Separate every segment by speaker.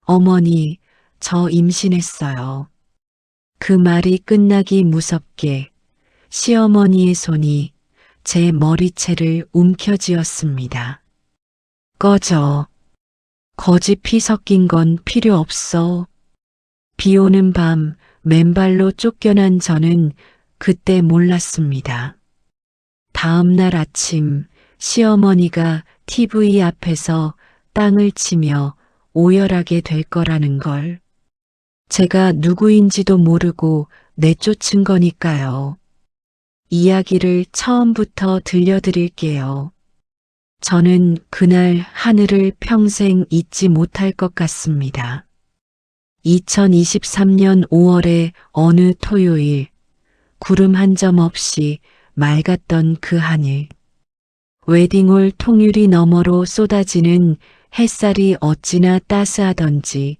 Speaker 1: 어머니, 저 임신했어요. 그 말이 끝나기 무섭게 시어머니의 손이 제 머리채를 움켜쥐었습니다. 꺼져. 거짓 피 섞인 건 필요 없어. 비 오는 밤 맨발로 쫓겨난 저는 그때 몰랐습니다. 다음 날 아침 시어머니가 TV 앞에서 땅을 치며 오열하게 될 거라는 걸. 제가 누구인지도 모르고 내쫓은 거니까요. 이야기를 처음부터 들려드릴게요. 저는 그날 하늘을 평생 잊지 못할 것 같습니다. 2023년 5월의 어느 토요일, 구름 한 점 없이 맑았던 그 하늘. 웨딩홀 통유리 너머로 쏟아지는 햇살이 어찌나 따스하던지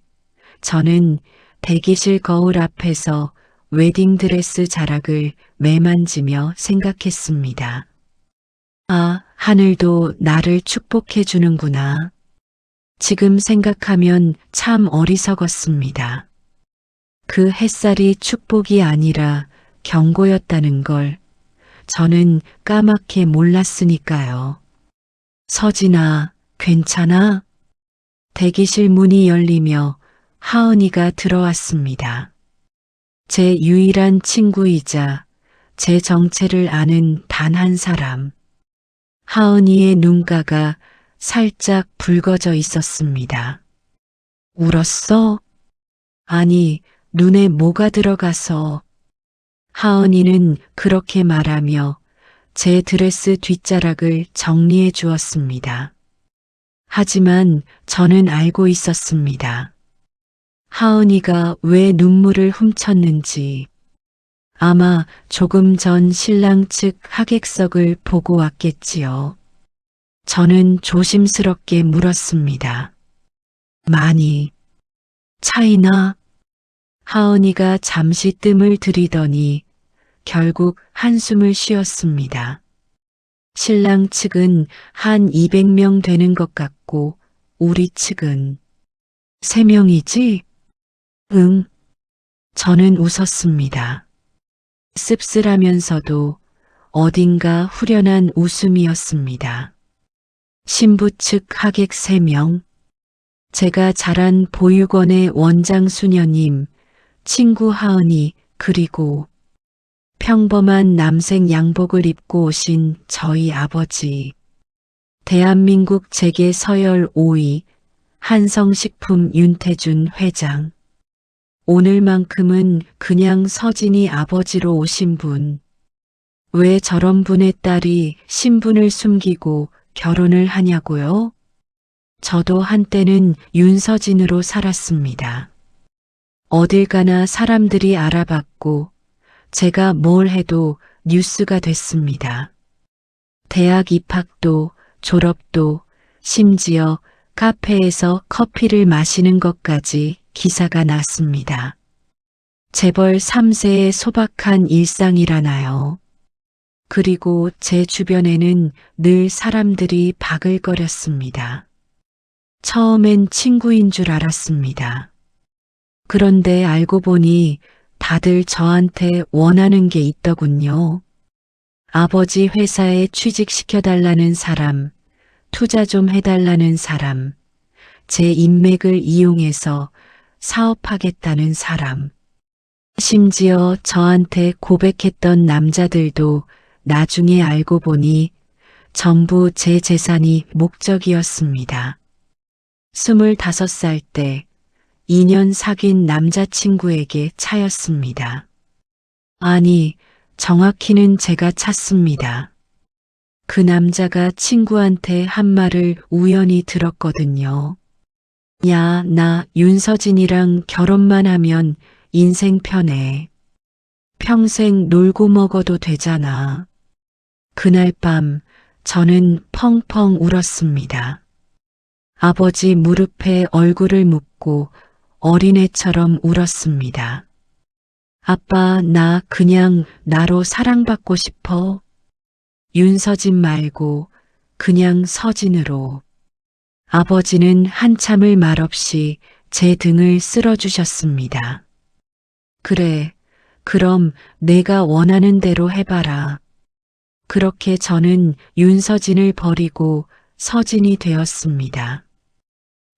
Speaker 1: 저는 대기실 거울 앞에서 웨딩드레스 자락을 매만지며 생각했습니다. 아, 하늘도 나를 축복해 주는구나. 지금 생각하면 참 어리석었습니다. 그 햇살이 축복이 아니라 경고였다는 걸 저는 까맣게 몰랐으니까요. 서진아, 괜찮아? 대기실 문이 열리며 하은이가 들어왔습니다. 제 유일한 친구이자 제 정체를 아는 단 한 사람. 하은이의 눈가가 살짝 붉어져 있었습니다. 울었어? 아니, 눈에 뭐가 들어가서. 하은이는 그렇게 말하며 제 드레스 뒷자락을 정리해 주었습니다. 하지만 저는 알고 있었습니다. 하은이가 왜 눈물을 훔쳤는지. 아마 조금 전 신랑 측 하객석을 보고 왔겠지요. 저는 조심스럽게 물었습니다. 많이 차이나? 하은이가 잠시 뜸을 들이더니 결국 한숨을 쉬었습니다. 신랑 측은 한 200명 되는 것 같고 우리 측은 3명이지? 응. 저는 웃었습니다. 씁쓸하면서도 어딘가 후련한 웃음이었습니다. 신부 측 하객 3명, 제가 자란 보육원의 원장 수녀님, 친구 하은이, 그리고 평범한 남색 양복을 입고 오신 저희 아버지. 대한민국 재계 서열 5위 한성식품 윤태준 회장. 오늘만큼은 그냥 서진이 아버지로 오신 분. 왜 저런 분의 딸이 신분을 숨기고 결혼을 하냐고요? 저도 한때는 윤서진으로 살았습니다. 어딜 가나 사람들이 알아봤고 제가 뭘 해도 뉴스가 됐습니다. 대학 입학도 졸업도 심지어 카페에서 커피를 마시는 것까지 기사가 났습니다. 재벌 3세의 소박한 일상이라나요. 그리고 제 주변에는 늘 사람들이 바글거렸습니다. 처음엔 친구인 줄 알았습니다. 그런데 알고 보니 다들 저한테 원하는 게 있더군요. 아버지 회사에 취직시켜달라는 사람, 투자 좀 해달라는 사람, 제 인맥을 이용해서 사업하겠다는 사람. 심지어 저한테 고백했던 남자들도 나중에 알고 보니 전부 제 재산이 목적이었습니다. 25살 때 2년 사귄 남자친구에게 차였습니다. 아니, 정확히는 제가 찼습니다. 그 남자가 친구한테 한 말을 우연히 들었거든요. 야, 나 윤서진이랑 결혼만 하면 인생 편해. 평생 놀고 먹어도 되잖아. 그날 밤 저는 펑펑 울었습니다. 아버지 무릎에 얼굴을 묻고 어린애처럼 울었습니다. 아빠, 나 그냥 나로 사랑받고 싶어. 윤서진 말고 그냥 서진으로. 아버지는 한참을 말없이 제 등을 쓸어주셨습니다. 그래, 그럼 내가 원하는 대로 해봐라. 그렇게 저는 윤서진을 버리고 서진이 되었습니다.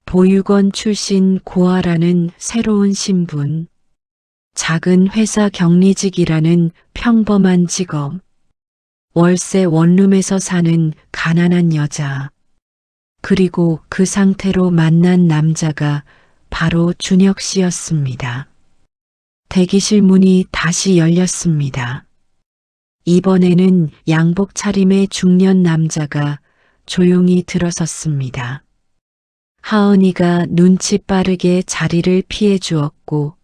Speaker 1: 보육원 출신 고아라는 새로운 신분, 작은 회사 격리직이라는 평범한 직업, 월세 원룸에서 사는 가난한 여자, 그리고 그 상태로 만난 남자가 바로 준혁 씨였습니다. 대기실 문이 다시 열렸습니다. 이번에는 양복 차림의 중년 남자가 조용히 들어섰습니다. 하은이가 눈치 빠르게 자리를 피해 주었고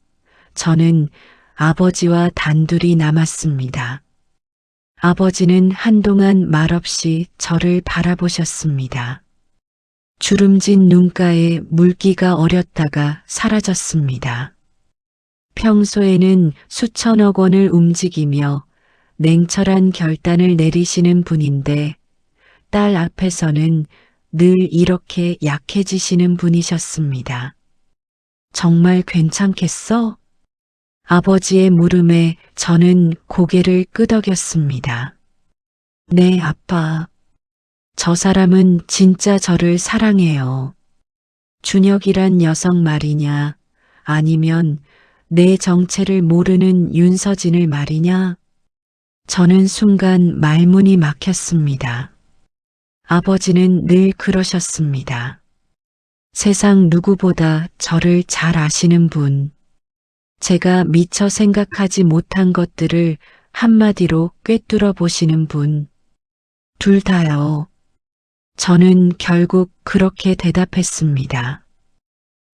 Speaker 1: 저는 아버지와 단둘이 남았습니다. 아버지는 한동안 말없이 저를 바라보셨습니다. 주름진 눈가에 물기가 어렸다가 사라졌습니다. 평소에는 수천억 원을 움직이며 냉철한 결단을 내리시는 분인데 딸 앞에서는 늘 이렇게 약해지시는 분이셨습니다. 정말 괜찮겠어? 아버지의 물음에 저는 고개를 끄덕였습니다. 네, 아빠. 저 사람은 진짜 저를 사랑해요. 준혁이란 녀석 말이냐, 아니면 내 정체를 모르는 윤서진을 말이냐? 저는 순간 말문이 막혔습니다. 아버지는 늘 그러셨습니다. 세상 누구보다 저를 잘 아시는 분. 제가 미처 생각하지 못한 것들을 한마디로 꿰뚫어 보시는 분. 둘 다요. 저는 결국 그렇게 대답했습니다.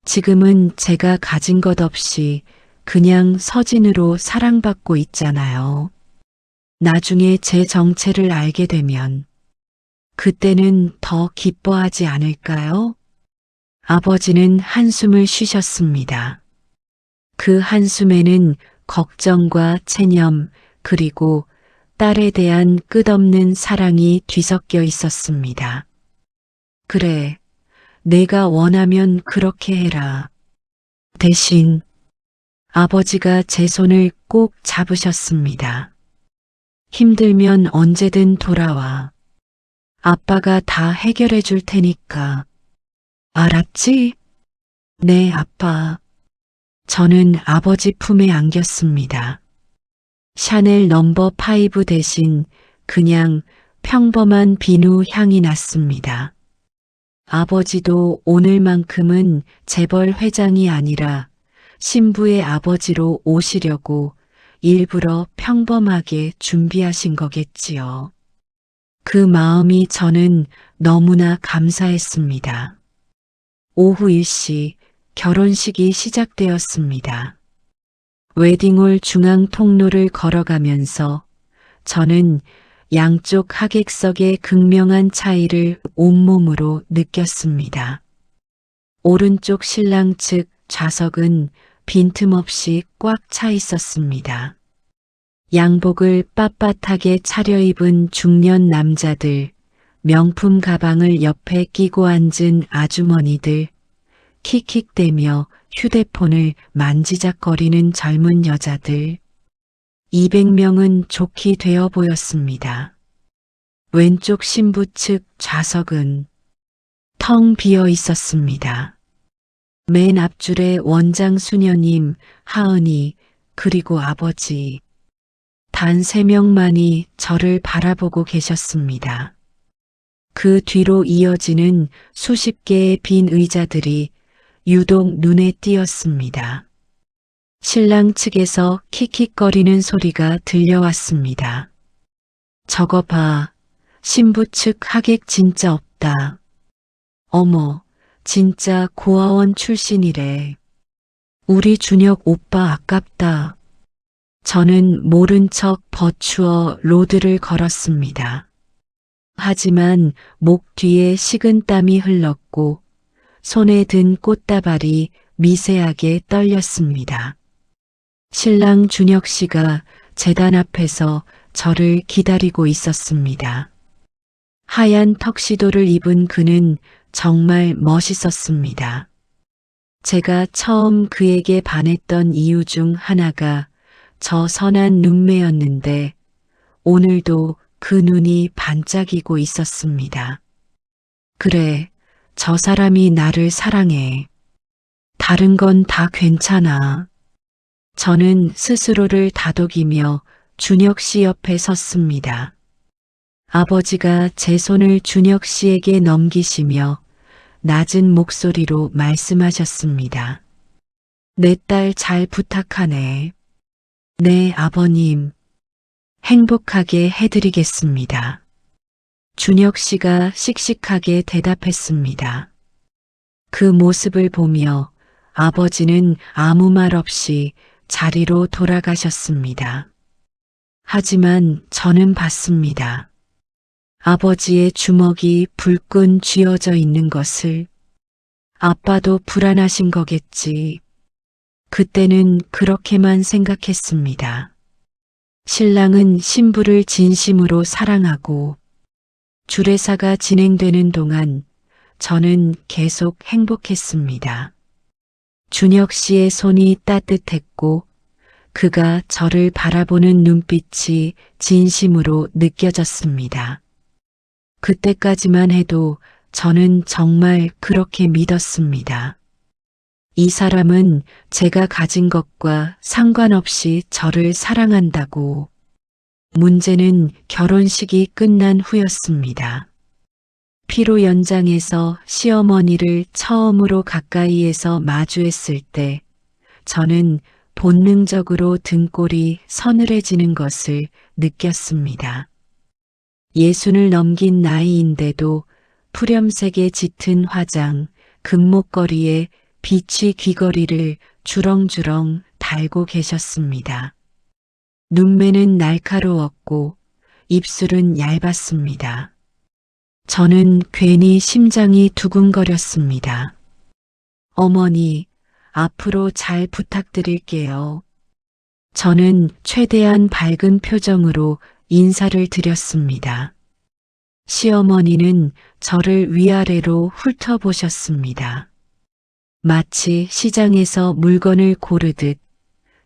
Speaker 1: 지금은 제가 가진 것 없이 그냥 서진으로 사랑받고 있잖아요. 나중에 제 정체를 알게 되면 그때는 더 기뻐하지 않을까요? 아버지는 한숨을 쉬셨습니다. 그 한숨에는 걱정과 체념 그리고 딸에 대한 끝없는 사랑이 뒤섞여 있었습니다. 그래, 내가 원하면 그렇게 해라. 대신 아버지가 제 손을 꼭 잡으셨습니다. 힘들면 언제든 돌아와. 아빠가 다 해결해 줄 테니까. 알았지? 네, 아빠. 저는 아버지 품에 안겼습니다. 샤넬 넘버 5 대신 그냥 평범한 비누 향이 났습니다. 아버지도 오늘만큼은 재벌 회장이 아니라 신부의 아버지로 오시려고 일부러 평범하게 준비하신 거겠지요. 그 마음이 저는 너무나 감사했습니다. 오후 1시 결혼식이 시작되었습니다. 웨딩홀 중앙 통로를 걸어가면서 저는 양쪽 하객석의 극명한 차이를 온몸으로 느꼈습니다. 오른쪽 신랑 측 좌석은 빈틈없이 꽉 차 있었습니다. 양복을 빳빳하게 차려입은 중년 남자들, 명품 가방을 옆에 끼고 앉은 아주머니들, 킥킥대며 휴대폰을 만지작거리는 젊은 여자들. 200명은 좋게 되어 보였습니다. 왼쪽 신부 측 좌석은 텅 비어 있었습니다. 맨 앞줄에 원장 수녀님, 하은이, 그리고 아버지. 단 3명만이 저를 바라보고 계셨습니다. 그 뒤로 이어지는 수십 개의 빈 의자들이 유독 눈에 띄었습니다. 신랑 측에서 킥킥거리는 소리가 들려왔습니다. 저거 봐, 신부 측 하객 진짜 없다. 어머, 진짜 고아원 출신이래. 우리 준혁 오빠 아깝다. 저는 모른 척 버추어 로드를 걸었습니다. 하지만 목 뒤에 식은땀이 흘렀고 손에 든 꽃다발이 미세하게 떨렸습니다. 신랑 준혁 씨가 제단 앞에서 저를 기다리고 있었습니다. 하얀 턱시도를 입은 그는 정말 멋있었습니다. 제가 처음 그에게 반했던 이유 중 하나가 저 선한 눈매였는데 오늘도 그 눈이 반짝이고 있었습니다. 그래, 저 사람이 나를 사랑해. 다른 건 다 괜찮아. 저는 스스로를 다독이며 준혁 씨 옆에 섰습니다. 아버지가 제 손을 준혁 씨에게 넘기시며 낮은 목소리로 말씀하셨습니다. 내 딸 잘 부탁하네. 네, 아버님. 행복하게 해드리겠습니다. 준혁 씨가 씩씩하게 대답했습니다. 그 모습을 보며 아버지는 아무 말 없이 자리로 돌아가셨습니다. 하지만 저는 봤습니다. 아버지의 주먹이 불끈 쥐어져 있는 것을. 아빠도 불안하신 거겠지. 그때는 그렇게만 생각했습니다. 신랑은 신부를 진심으로 사랑하고 주례사가 진행되는 동안 저는 계속 행복했습니다. 준혁 씨의 손이 따뜻했고 그가 저를 바라보는 눈빛이 진심으로 느껴졌습니다. 그때까지만 해도 저는 정말 그렇게 믿었습니다. 이 사람은 제가 가진 것과 상관없이 저를 사랑한다고. 문제는 결혼식이 끝난 후였습니다. 피로 연장에서 시어머니를 처음으로 가까이에서 마주했을 때 저는 본능적으로 등골이 서늘해지는 것을 느꼈습니다. 예순을 넘긴 나이인데도 푸렴색의 짙은 화장, 금목걸이에 비치 귀걸이를 주렁주렁 달고 계셨습니다. 눈매는 날카로웠고 입술은 얇았습니다. 저는 괜히 심장이 두근거렸습니다. 어머니, 앞으로 잘 부탁드릴게요. 저는 최대한 밝은 표정으로 인사를 드렸습니다. 시어머니는 저를 위아래로 훑어보셨습니다. 마치 시장에서 물건을 고르듯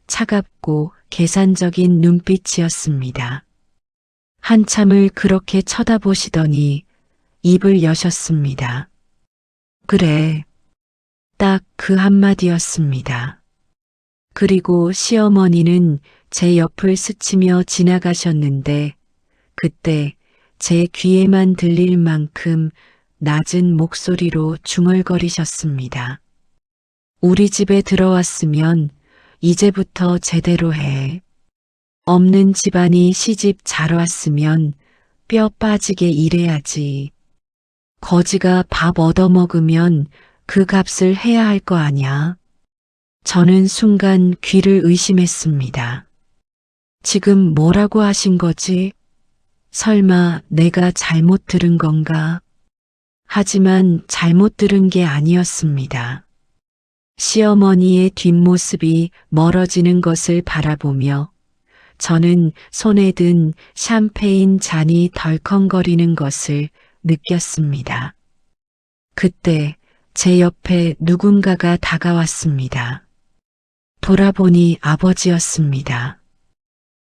Speaker 1: 차갑고 계산적인 눈빛이었습니다. 한참을 그렇게 쳐다보시더니 입을 여셨습니다. 그래, 딱 그 한마디였습니다. 그리고 시어머니는 제 옆을 스치며 지나가셨는데 그때 제 귀에만 들릴 만큼 낮은 목소리로 중얼거리셨습니다. 우리 집에 들어왔으면 이제부터 제대로 해. 없는 집안이 시집 잘 왔으면 뼈 빠지게 일해야지. 거지가 밥 얻어먹으면 그 값을 해야 할 거 아냐. 저는 순간 귀를 의심했습니다. 지금 뭐라고 하신 거지? 설마 내가 잘못 들은 건가? 하지만 잘못 들은 게 아니었습니다. 시어머니의 뒷모습이 멀어지는 것을 바라보며 저는 손에 든 샴페인 잔이 덜컹거리는 것을 느꼈습니다. 그때 제 옆에 누군가가 다가왔습니다. 돌아보니 아버지였습니다.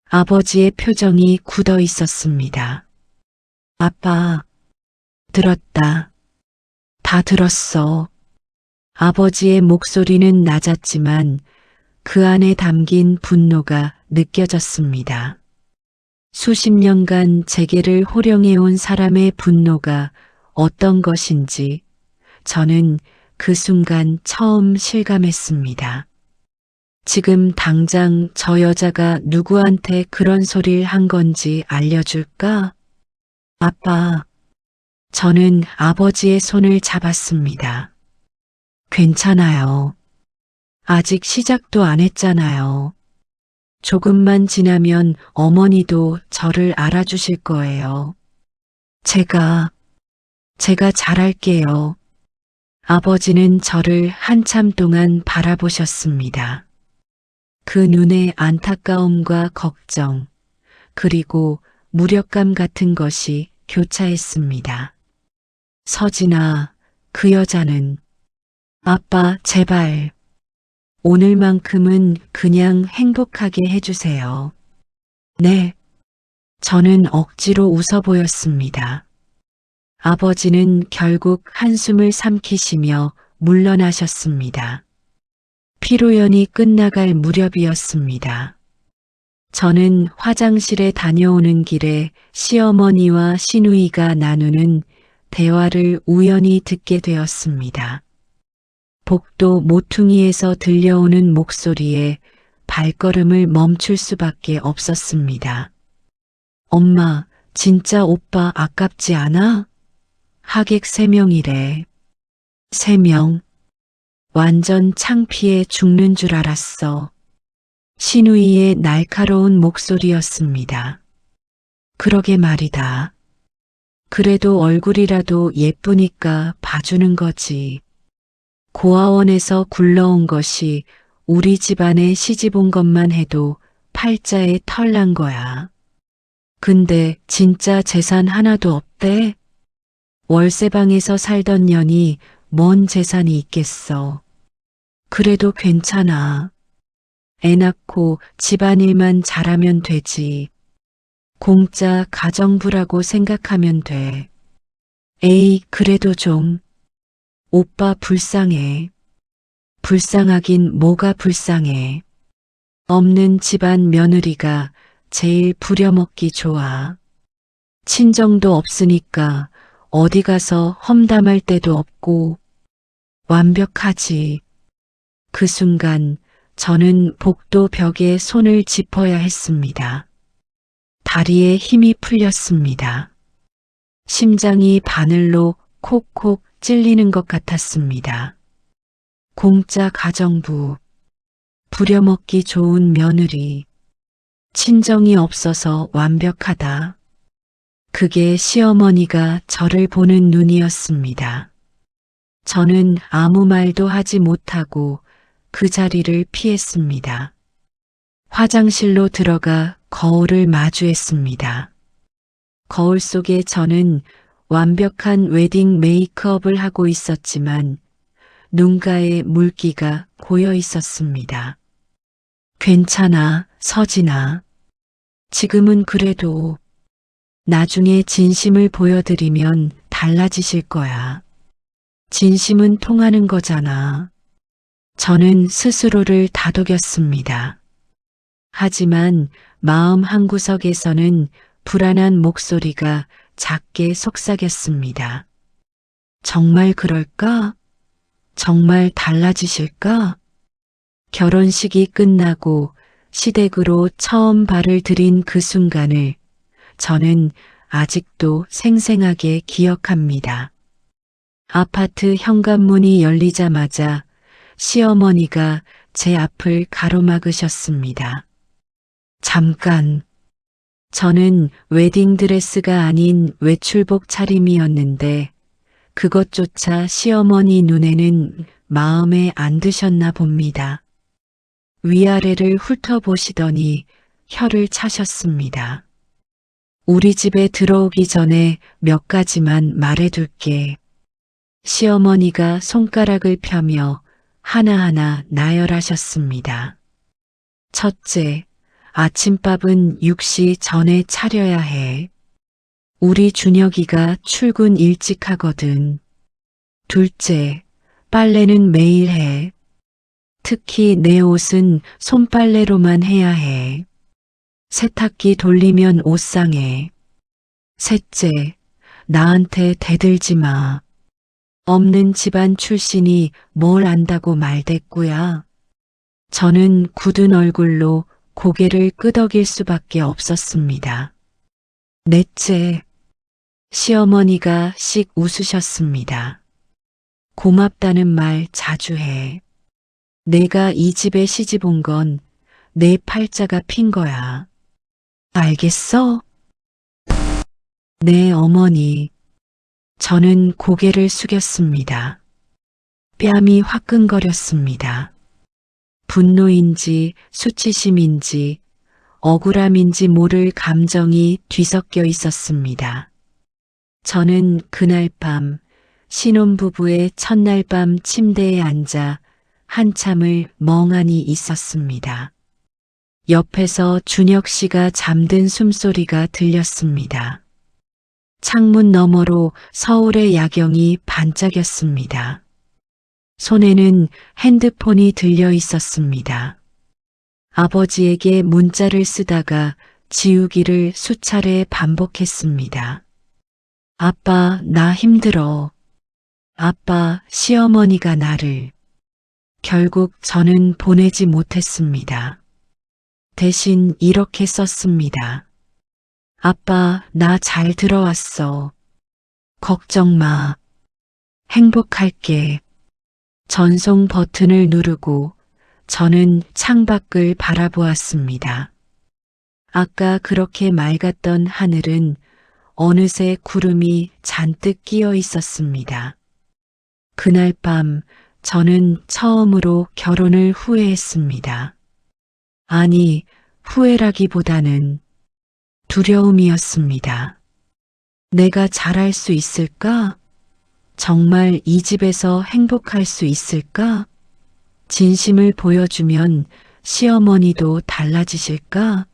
Speaker 1: 아버지의 표정이 굳어 있었습니다. 아빠, 들었다. 다 들었어. 아버지의 목소리는 낮았지만 그 안에 담긴 분노가 느껴졌습니다. 수십 년간 제게를 호령해온 사람의 분노가 어떤 것인지 저는 그 순간 처음 실감했습니다. 지금 당장 저 여자가 누구한테 그런 소리를 한 건지 알려줄까? 아빠, 저는 아버지의 손을 잡았습니다. 괜찮아요. 아직 시작도 안 했잖아요. 조금만 지나면 어머니도 저를 알아주실 거예요. 제가 잘할게요. 아버지는 저를 한참 동안 바라보셨습니다. 그 눈에 안타까움과 걱정, 그리고 무력감 같은 것이 교차했습니다. 서진아, 그 여자는 아빠, 제발. 오늘만큼은 그냥 행복하게 해주세요. 네. 저는 억지로 웃어 보였습니다. 아버지는 결국 한숨을 삼키시며 물러나셨습니다. 피로연이 끝나갈 무렵이었습니다. 저는 화장실에 다녀오는 길에 시어머니와 시누이가 나누는 대화를 우연히 듣게 되었습니다. 복도 모퉁이에서 들려오는 목소리에 발걸음을 멈출 수밖에 없었습니다. 엄마, 진짜 오빠 아깝지 않아? 하객 3명이래. 3명. 완전 창피해 죽는 줄 알았어. 시누이의 날카로운 목소리였습니다. 그러게 말이다. 그래도 얼굴이라도 예쁘니까 봐주는 거지. 고아원에서 굴러온 것이 우리 집안에 시집 온 것만 해도 팔자에 털 난 거야. 근데 진짜 재산 하나도 없대? 월세방에서 살던 년이 뭔 재산이 있겠어. 그래도 괜찮아. 애 낳고 집안일만 잘하면 되지. 공짜 가정부라고 생각하면 돼. 에이, 그래도 좀. 오빠 불쌍해. 불쌍하긴 뭐가 불쌍해. 없는 집안 며느리가 제일 부려먹기 좋아. 친정도 없으니까 어디 가서 험담할 데도 없고 완벽하지. 그 순간 저는 복도 벽에 손을 짚어야 했습니다. 다리에 힘이 풀렸습니다. 심장이 바늘로 콕콕 찔리는 것 같았습니다. 공짜 가정부, 부려먹기 좋은 며느리, 친정이 없어서 완벽하다. 그게 시어머니가 저를 보는 눈이었습니다. 저는 아무 말도 하지 못하고 그 자리를 피했습니다. 화장실로 들어가 거울을 마주했습니다. 거울 속에 저는 완벽한 웨딩 메이크업을 하고 있었지만 눈가에 물기가 고여 있었습니다. 괜찮아, 서진아. 지금은 그래도 나중에 진심을 보여드리면 달라지실 거야. 진심은 통하는 거잖아. 저는 스스로를 다독였습니다. 하지만 마음 한구석에서는 불안한 목소리가 작게 속삭였습니다. 정말 그럴까? 정말 달라지실까? 결혼식이 끝나고 시댁으로 처음 발을 들인 그 순간을 저는 아직도 생생하게 기억합니다. 아파트 현관문이 열리자마자 시어머니가 제 앞을 가로막으셨습니다. 잠깐. 저는 웨딩드레스가 아닌 외출복 차림이었는데 그것조차 시어머니 눈에는 마음에 안 드셨나 봅니다. 위아래를 훑어보시더니 혀를 차셨습니다. 우리 집에 들어오기 전에 몇 가지만 말해둘게. 시어머니가 손가락을 펴며 하나하나 나열하셨습니다. 첫째, 아침밥은 6시 전에 차려야 해. 우리 준혁이가 출근 일찍 하거든. 둘째, 빨래는 매일 해. 특히 내 옷은 손빨래로만 해야 해. 세탁기 돌리면 옷 상해. 셋째, 나한테 대들지 마. 없는 집안 출신이 뭘 안다고 말대꾸야. 저는 굳은 얼굴로 고개를 끄덕일 수밖에 없었습니다. 넷째, 시어머니가 씩 웃으셨습니다. 고맙다는 말 자주 해. 내가 이 집에 시집 온 건 내 팔자가 핀 거야. 알겠어? 네, 어머니. 저는 고개를 숙였습니다. 뺨이 화끈거렸습니다. 분노인지 수치심인지 억울함인지 모를 감정이 뒤섞여 있었습니다. 저는 그날 밤 신혼부부의 첫날 밤 침대에 앉아 한참을 멍하니 있었습니다. 옆에서 준혁 씨가 잠든 숨소리가 들렸습니다. 창문 너머로 서울의 야경이 반짝였습니다. 손에는 핸드폰이 들려 있었습니다. 아버지에게 문자를 쓰다가 지우기를 수차례 반복했습니다. 아빠, 나 힘들어. 아빠, 시어머니가 나를. 결국 저는 보내지 못했습니다. 대신 이렇게 썼습니다. 아빠, 나 잘 들어왔어. 걱정 마. 행복할게. 전송 버튼을 누르고 저는 창밖을 바라보았습니다. 아까 그렇게 맑았던 하늘은 어느새 구름이 잔뜩 끼어 있었습니다. 그날 밤 저는 처음으로 결혼을 후회했습니다. 아니, 후회라기보다는 두려움이었습니다. 내가 잘할 수 있을까? 정말 이 집에서 행복할 수 있을까? 진심을 보여주면 시어머니도 달라지실까?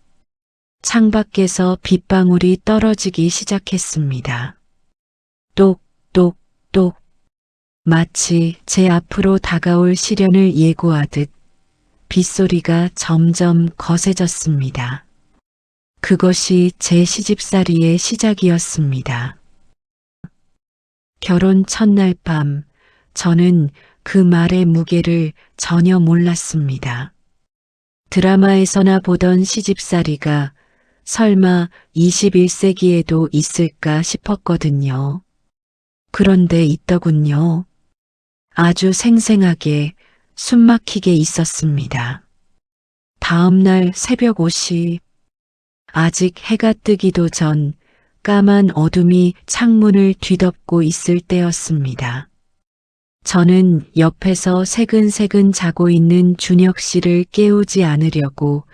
Speaker 1: 창밖에서 빗방울이 떨어지기 시작했습니다. 똑, 똑, 똑. 마치 제 앞으로 다가올 시련을 예고하듯 빗소리가 점점 거세졌습니다. 그것이 제 시집살이의 시작이었습니다. 결혼 첫날 밤 저는 그 말의 무게를 전혀 몰랐습니다. 드라마에서나 보던 시집살이가 설마 21세기에도 있을까 싶었거든요. 그런데 있더군요. 아주 생생하게 숨막히게 있었습니다. 다음 날 새벽 5시, 아직 해가 뜨기도 전 까만 어둠이 창문을 뒤덮고 있을 때였습니다. 저는 옆에서 새근새근 자고 있는 준혁 씨를 깨우지 않으려고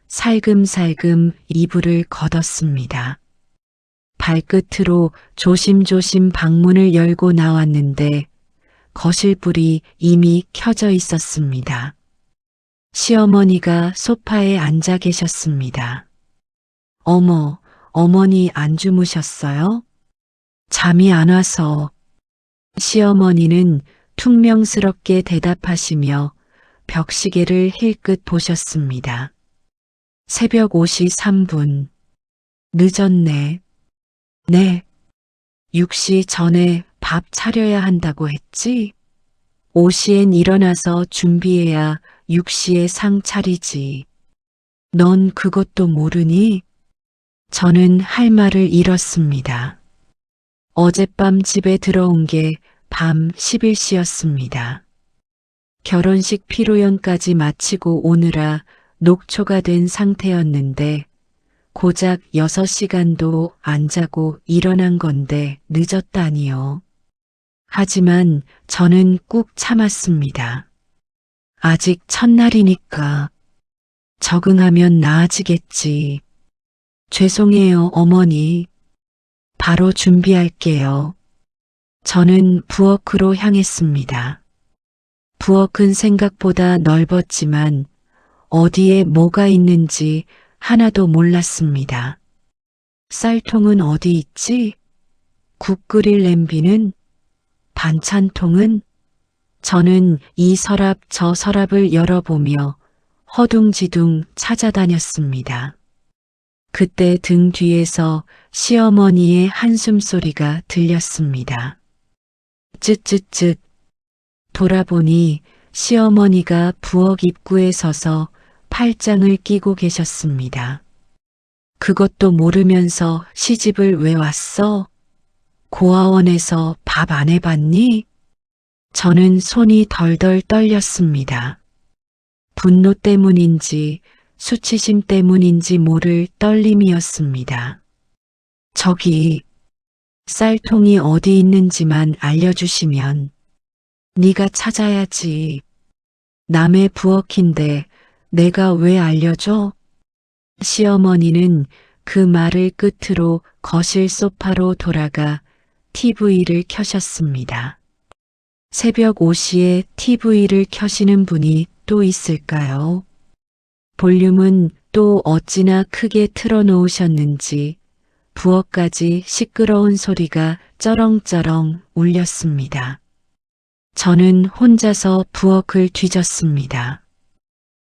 Speaker 1: 살금살금 이불을 걷었습니다. 발끝으로 조심조심 방문을 열고 나왔는데 거실불이 이미 켜져 있었습니다. 시어머니가 소파에 앉아 계셨습니다. 어머, 어머니 안 주무셨어요? 잠이 안 와서. 시어머니는 퉁명스럽게 대답하시며 벽시계를 힐끗 보셨습니다. 새벽 5시 3분. 늦었네. 네. 6시 전에 밥 차려야 한다고 했지? 5시엔 일어나서 준비해야 6시에 상 차리지. 넌 그것도 모르니? 저는 할 말을 잃었습니다. 어젯밤 집에 들어온 게 밤 11시였습니다. 결혼식 피로연까지 마치고 오느라 녹초가 된 상태였는데 고작 6시간도 안 자고 일어난 건데 늦었다니요. 하지만 저는 꾹 참았습니다. 아직 첫날이니까 적응하면 나아지겠지. 죄송해요, 어머니. 바로 준비할게요. 저는 부엌으로 향했습니다. 부엌은 생각보다 넓었지만 어디에 뭐가 있는지 하나도 몰랐습니다. 쌀통은 어디 있지? 국 끓일 냄비는? 반찬통은? 저는 이 서랍 저 서랍을 열어보며 허둥지둥 찾아다녔습니다. 그때 등 뒤에서 시어머니의 한숨소리가 들렸습니다. 쯧쯧쯧. 돌아보니 시어머니가 부엌 입구에 서서 팔짱을 끼고 계셨습니다. 그것도 모르면서 시집을 왜 왔어? 고아원에서 밥 안 해봤니? 저는 손이 덜덜 떨렸습니다. 분노 때문인지 수치심 때문인지 모를 떨림이었습니다. 저기 쌀통이 어디 있는지만 알려주시면. 네가 찾아야지. 남의 부엌인데 내가 왜 알려줘? 시어머니는 그 말을 끝으로 거실 소파로 돌아가 TV를 켜셨습니다. 새벽 5시에 TV를 켜시는 분이 또 있을까요? 볼륨은 또 어찌나 크게 틀어놓으셨는지 부엌까지 시끄러운 소리가 쩌렁쩌렁 울렸습니다. 저는 혼자서 부엌을 뒤졌습니다.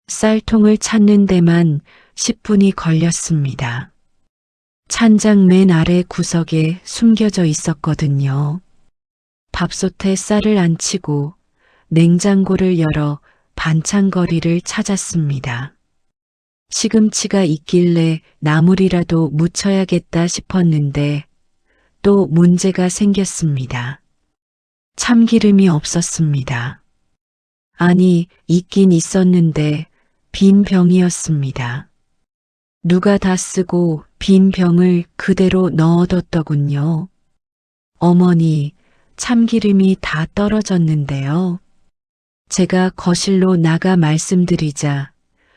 Speaker 1: 쌀통을 찾는 데만 10분이 걸렸습니다. 찬장 맨 아래 구석에 숨겨져 있었거든요. 밥솥에 쌀을 안치고 냉장고를 열어 반찬거리를 찾았습니다. 시금치가 있길래 나물이라도 무쳐야겠다 싶었는데 또 문제가 생겼습니다. 참기름이 없었습니다. 아니, 있긴 있었는데 빈 병이었습니다. 누가 다 쓰고 빈 병을 그대로 넣어뒀더군요. 어머니, 참기름이 다 떨어졌는데요. 제가 거실로 나가 말씀드리자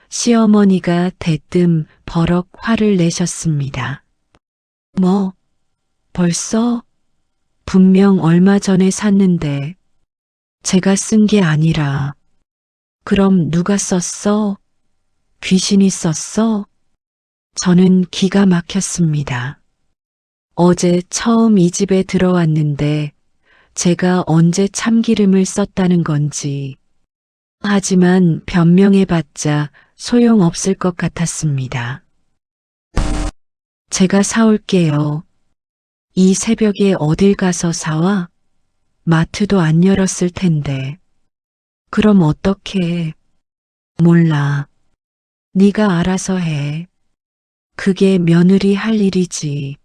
Speaker 1: 시어머니가 대뜸 버럭 화를 내셨습니다. 뭐? 벌써? 분명 얼마 전에 샀는데 제가 쓴 게 아니라. 그럼 누가 썼어? 귀신이 썼어? 저는 기가 막혔습니다. 어제 처음 이 집에 들어왔는데 제가 언제 참기름을 썼다는 건지. 하지만 변명해봤자 소용없을 것 같았습니다. 제가 사올게요. 이 새벽에 어딜 가서 사와? 마트도 안 열었을 텐데. 그럼 어떡해? 몰라. 네가 알아서 해. 그게 며느리 할 일이지.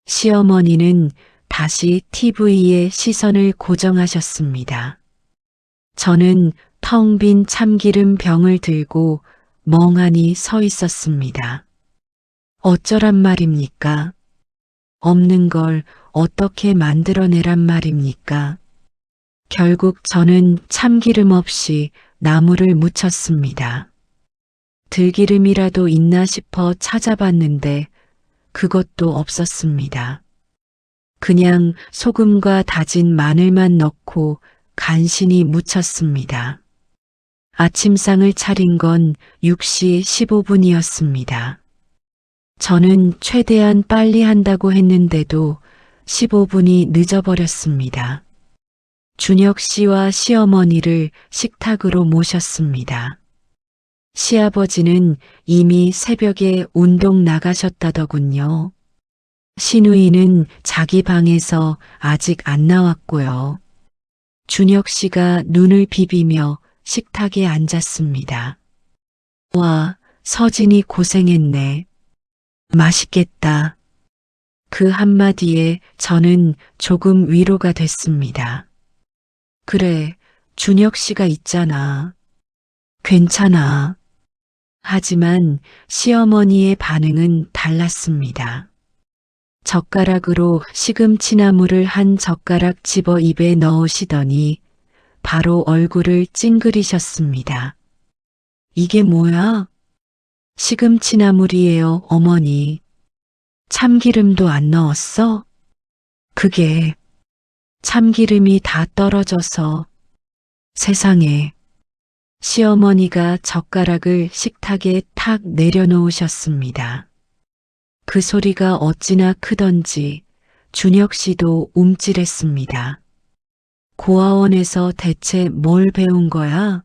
Speaker 1: 시어머니는 다시 TV에 시선을 고정하셨습니다. 저는 텅 빈 참기름 병을 들고 멍하니 서 있었습니다. 어쩌란 말입니까? 없는 걸 어떻게 만들어내란 말입니까? 결국 저는 참기름 없이 나물을 무쳤습니다. 들기름이라도 있나 싶어 찾아봤는데 그것도 없었습니다. 그냥 소금과 다진 마늘만 넣고 간신히 무쳤습니다. 아침상을 차린 건 6시 15분이었습니다. 저는 최대한 빨리 한다고 했는데도 15분이 늦어버렸습니다. 준혁 씨와 시어머니를 식탁으로 모셨습니다. 시아버지는 이미 새벽에 운동 나가셨다더군요. 시누이는 자기 방에서 아직 안 나왔고요. 준혁 씨가 눈을 비비며 식탁에 앉았습니다. 와, 서진이 고생했네. 맛있겠다. 그 한마디에 저는 조금 위로가 됐습니다. 그래, 준혁 씨가 있잖아. 괜찮아. 하지만 시어머니의 반응은 달랐습니다. 젓가락으로 시금치나물을 한 젓가락 집어 입에 넣으시더니 바로 얼굴을 찡그리셨습니다. 이게 뭐야? 시금치나물이에요, 어머니. 참기름도 안 넣었어? 그게 참기름이 다 떨어져서. 세상에. 시어머니가 젓가락을 식탁에 탁 내려놓으셨습니다. 그 소리가 어찌나 크던지 준혁 씨도 움찔했습니다. 고아원에서 대체 뭘 배운 거야?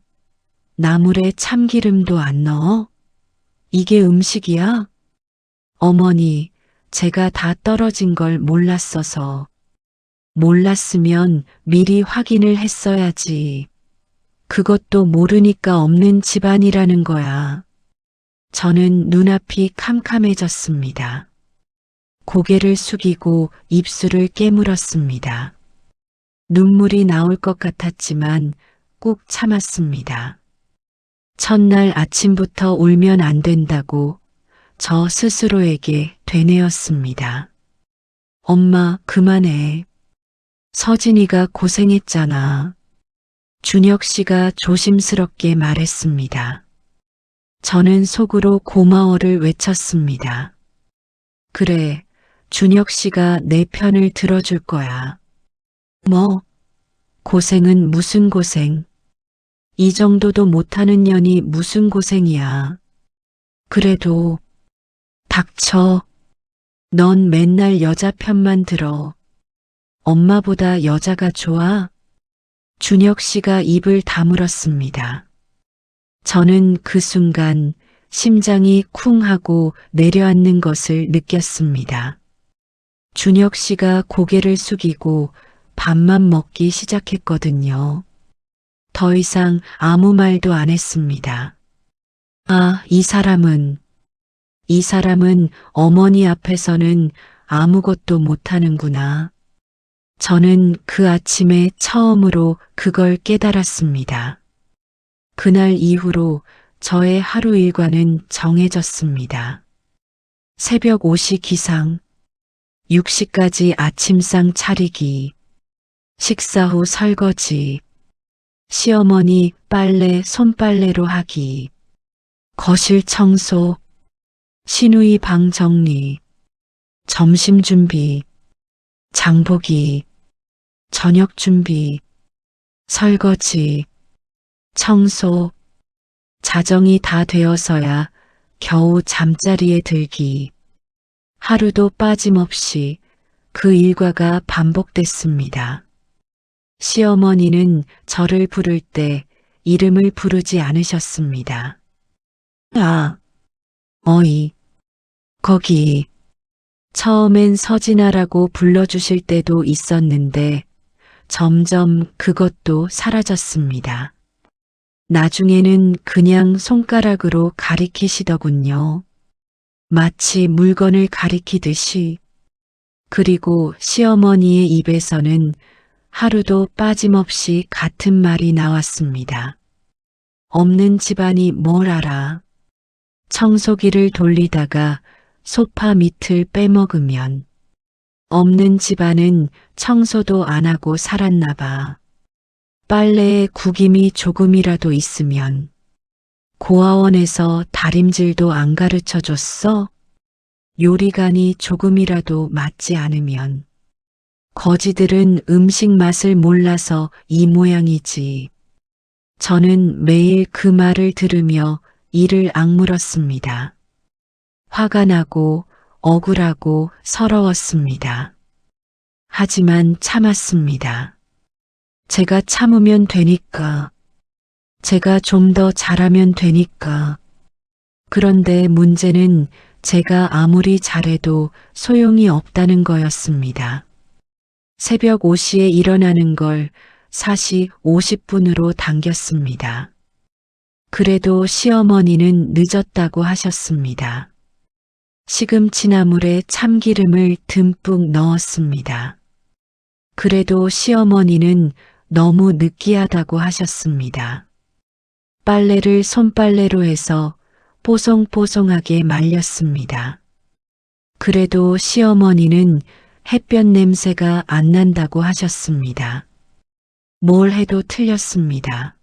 Speaker 1: 나물에 참기름도 안 넣어? 이게 음식이야? 어머니, 제가 다 떨어진 걸 몰랐어서. 몰랐으면 미리 확인을 했어야지. 그것도 모르니까 없는 집안이라는 거야. 저는 눈앞이 캄캄해졌습니다. 고개를 숙이고 입술을 깨물었습니다. 눈물이 나올 것 같았지만 꾹 참았습니다. 첫날 아침부터 울면 안 된다고 저 스스로에게 되뇌었습니다. 엄마, 그만해. 서진이가 고생했잖아. 준혁 씨가 조심스럽게 말했습니다. 저는 속으로 고마워를 외쳤습니다. 그래, 준혁 씨가 내 편을 들어줄 거야. 뭐, 고생은 무슨 고생. 이 정도도 못하는 년이 무슨 고생이야. 그래도, 닥쳐. 넌 맨날 여자 편만 들어. 엄마보다 여자가 좋아? 준혁 씨가 입을 다물었습니다. 저는 그 순간 심장이 쿵 하고 내려앉는 것을 느꼈습니다. 준혁 씨가 고개를 숙이고 밥만 먹기 시작했거든요. 더 이상 아무 말도 안 했습니다. 아, 이 사람은 어머니 앞에서는 아무것도 못하는구나. 저는 그 아침에 처음으로 그걸 깨달았습니다. 그날 이후로 저의 하루 일과는 정해졌습니다. 새벽 5시 기상, 6시까지 아침상 차리기, 식사 후 설거지, 시어머니 빨래 손빨래로 하기, 거실 청소, 시누이 방 정리, 점심 준비, 장보기, 저녁 준비, 설거지, 청소, 자정이 다 되어서야 겨우 잠자리에 들기. 하루도 빠짐없이 그 일과가 반복됐습니다. 시어머니는 저를 부를 때 이름을 부르지 않으셨습니다. 아, 어이, 거기. 처음엔 서진아라고 불러주실 때도 있었는데 점점 그것도 사라졌습니다. 나중에는 그냥 손가락으로 가리키시더군요. 마치 물건을 가리키듯이. 그리고 시어머니의 입에서는 하루도 빠짐없이 같은 말이 나왔습니다. 없는 집안이 뭘 알아. 청소기를 돌리다가 소파 밑을 빼먹으면 없는 집안은 청소도 안 하고 살았나 봐. 빨래에 구김이 조금이라도 있으면 고아원에서 다림질도 안 가르쳐 줬어? 요리간이 조금이라도 맞지 않으면 거지들은 음식 맛을 몰라서 이 모양이지. 저는 매일 그 말을 들으며 이를 악물었습니다. 화가 나고 억울하고 서러웠습니다. 하지만 참았습니다. 제가 참으면 되니까. 제가 좀 더 잘하면 되니까. 그런데 문제는 제가 아무리 잘해도 소용이 없다는 거였습니다. 새벽 5시에 일어나는 걸 4시 50분으로 당겼습니다. 그래도 시어머니는 늦었다고 하셨습니다. 시금치나물에 참기름을 듬뿍 넣었습니다. 그래도 시어머니는 너무 느끼하다고 하셨습니다. 빨래를 손빨래로 해서 뽀송뽀송하게 말렸습니다. 그래도 시어머니는 햇볕 냄새가 안 난다고 하셨습니다. 뭘 해도 틀렸습니다.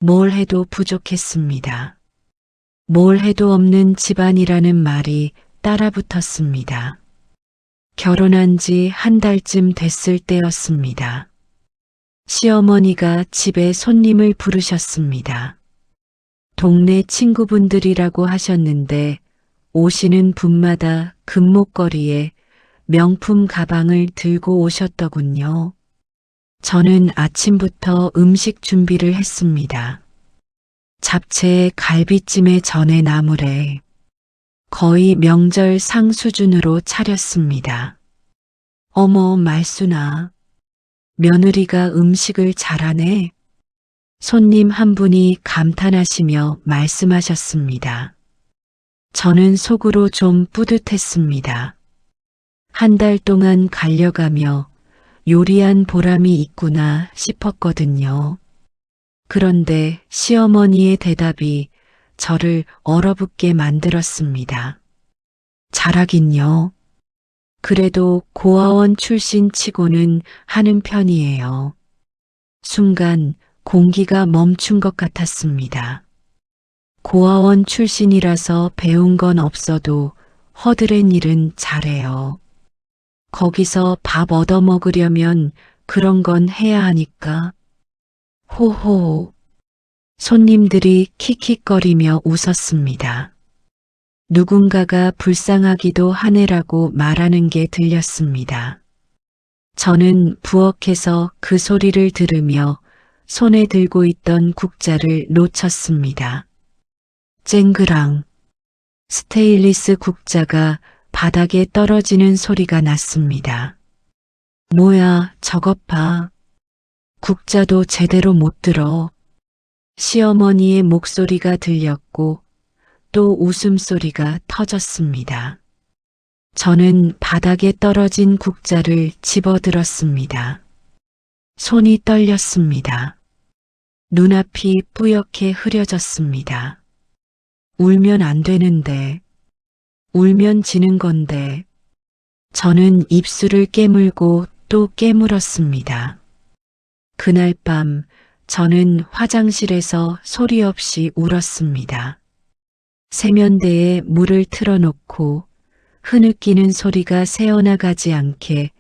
Speaker 1: 뭘 해도 부족했습니다. 뭘 해도 없는 집안이라는 말이 따라붙었습니다. 결혼한 지 한 달쯤 됐을 때였습니다. 시어머니가 집에 손님을 부르셨습니다. 동네 친구분들이라고 하셨는데 오시는 분마다 금목걸이에 명품 가방을 들고 오셨더군요. 저는 아침부터 음식 준비를 했습니다. 잡채에 갈비찜에 전에 나물에 거의 명절 상 수준으로 차렸습니다. 어머 말순아, 며느리가 음식을 잘하네. 손님 한 분이 감탄하시며 말씀하셨습니다. 저는 속으로 좀 뿌듯했습니다. 한 달 동안 갈려가며 요리한 보람이 있구나 싶었거든요. 그런데 시어머니의 대답이 저를 얼어붙게 만들었습니다. 잘하긴요. 그래도 고아원 출신 치고는 하는 편이에요. 순간 공기가 멈춘 것 같았습니다. 고아원 출신이라서 배운 건 없어도 허드렛 일은 잘해요. 거기서 밥 얻어먹으려면 그런 건 해야 하니까. 호호. 손님들이 킥킥거리며 웃었습니다. 누군가가 불쌍하기도 하네라고 말하는 게 들렸습니다. 저는 부엌에서 그 소리를 들으며 손에 들고 있던 국자를 놓쳤습니다. 쨍그랑. 스테인리스 국자가 바닥에 떨어지는 소리가 났습니다. 뭐야, 저것 봐. 국자도 제대로 못 들어. 시어머니의 목소리가 들렸고 또 웃음소리가 터졌습니다. 저는 바닥에 떨어진 국자를 집어들었습니다. 손이 떨렸습니다. 눈앞이 뿌옇게 흐려졌습니다. 울면 안 되는데, 울면 지는 건데, 저는 입술을 깨물고 또 깨물었습니다. 그날 밤 저는 화장실에서 소리 없이 울었습니다. 세면대에 물을 틀어놓고 흐느끼는 소리가 새어나가지 않게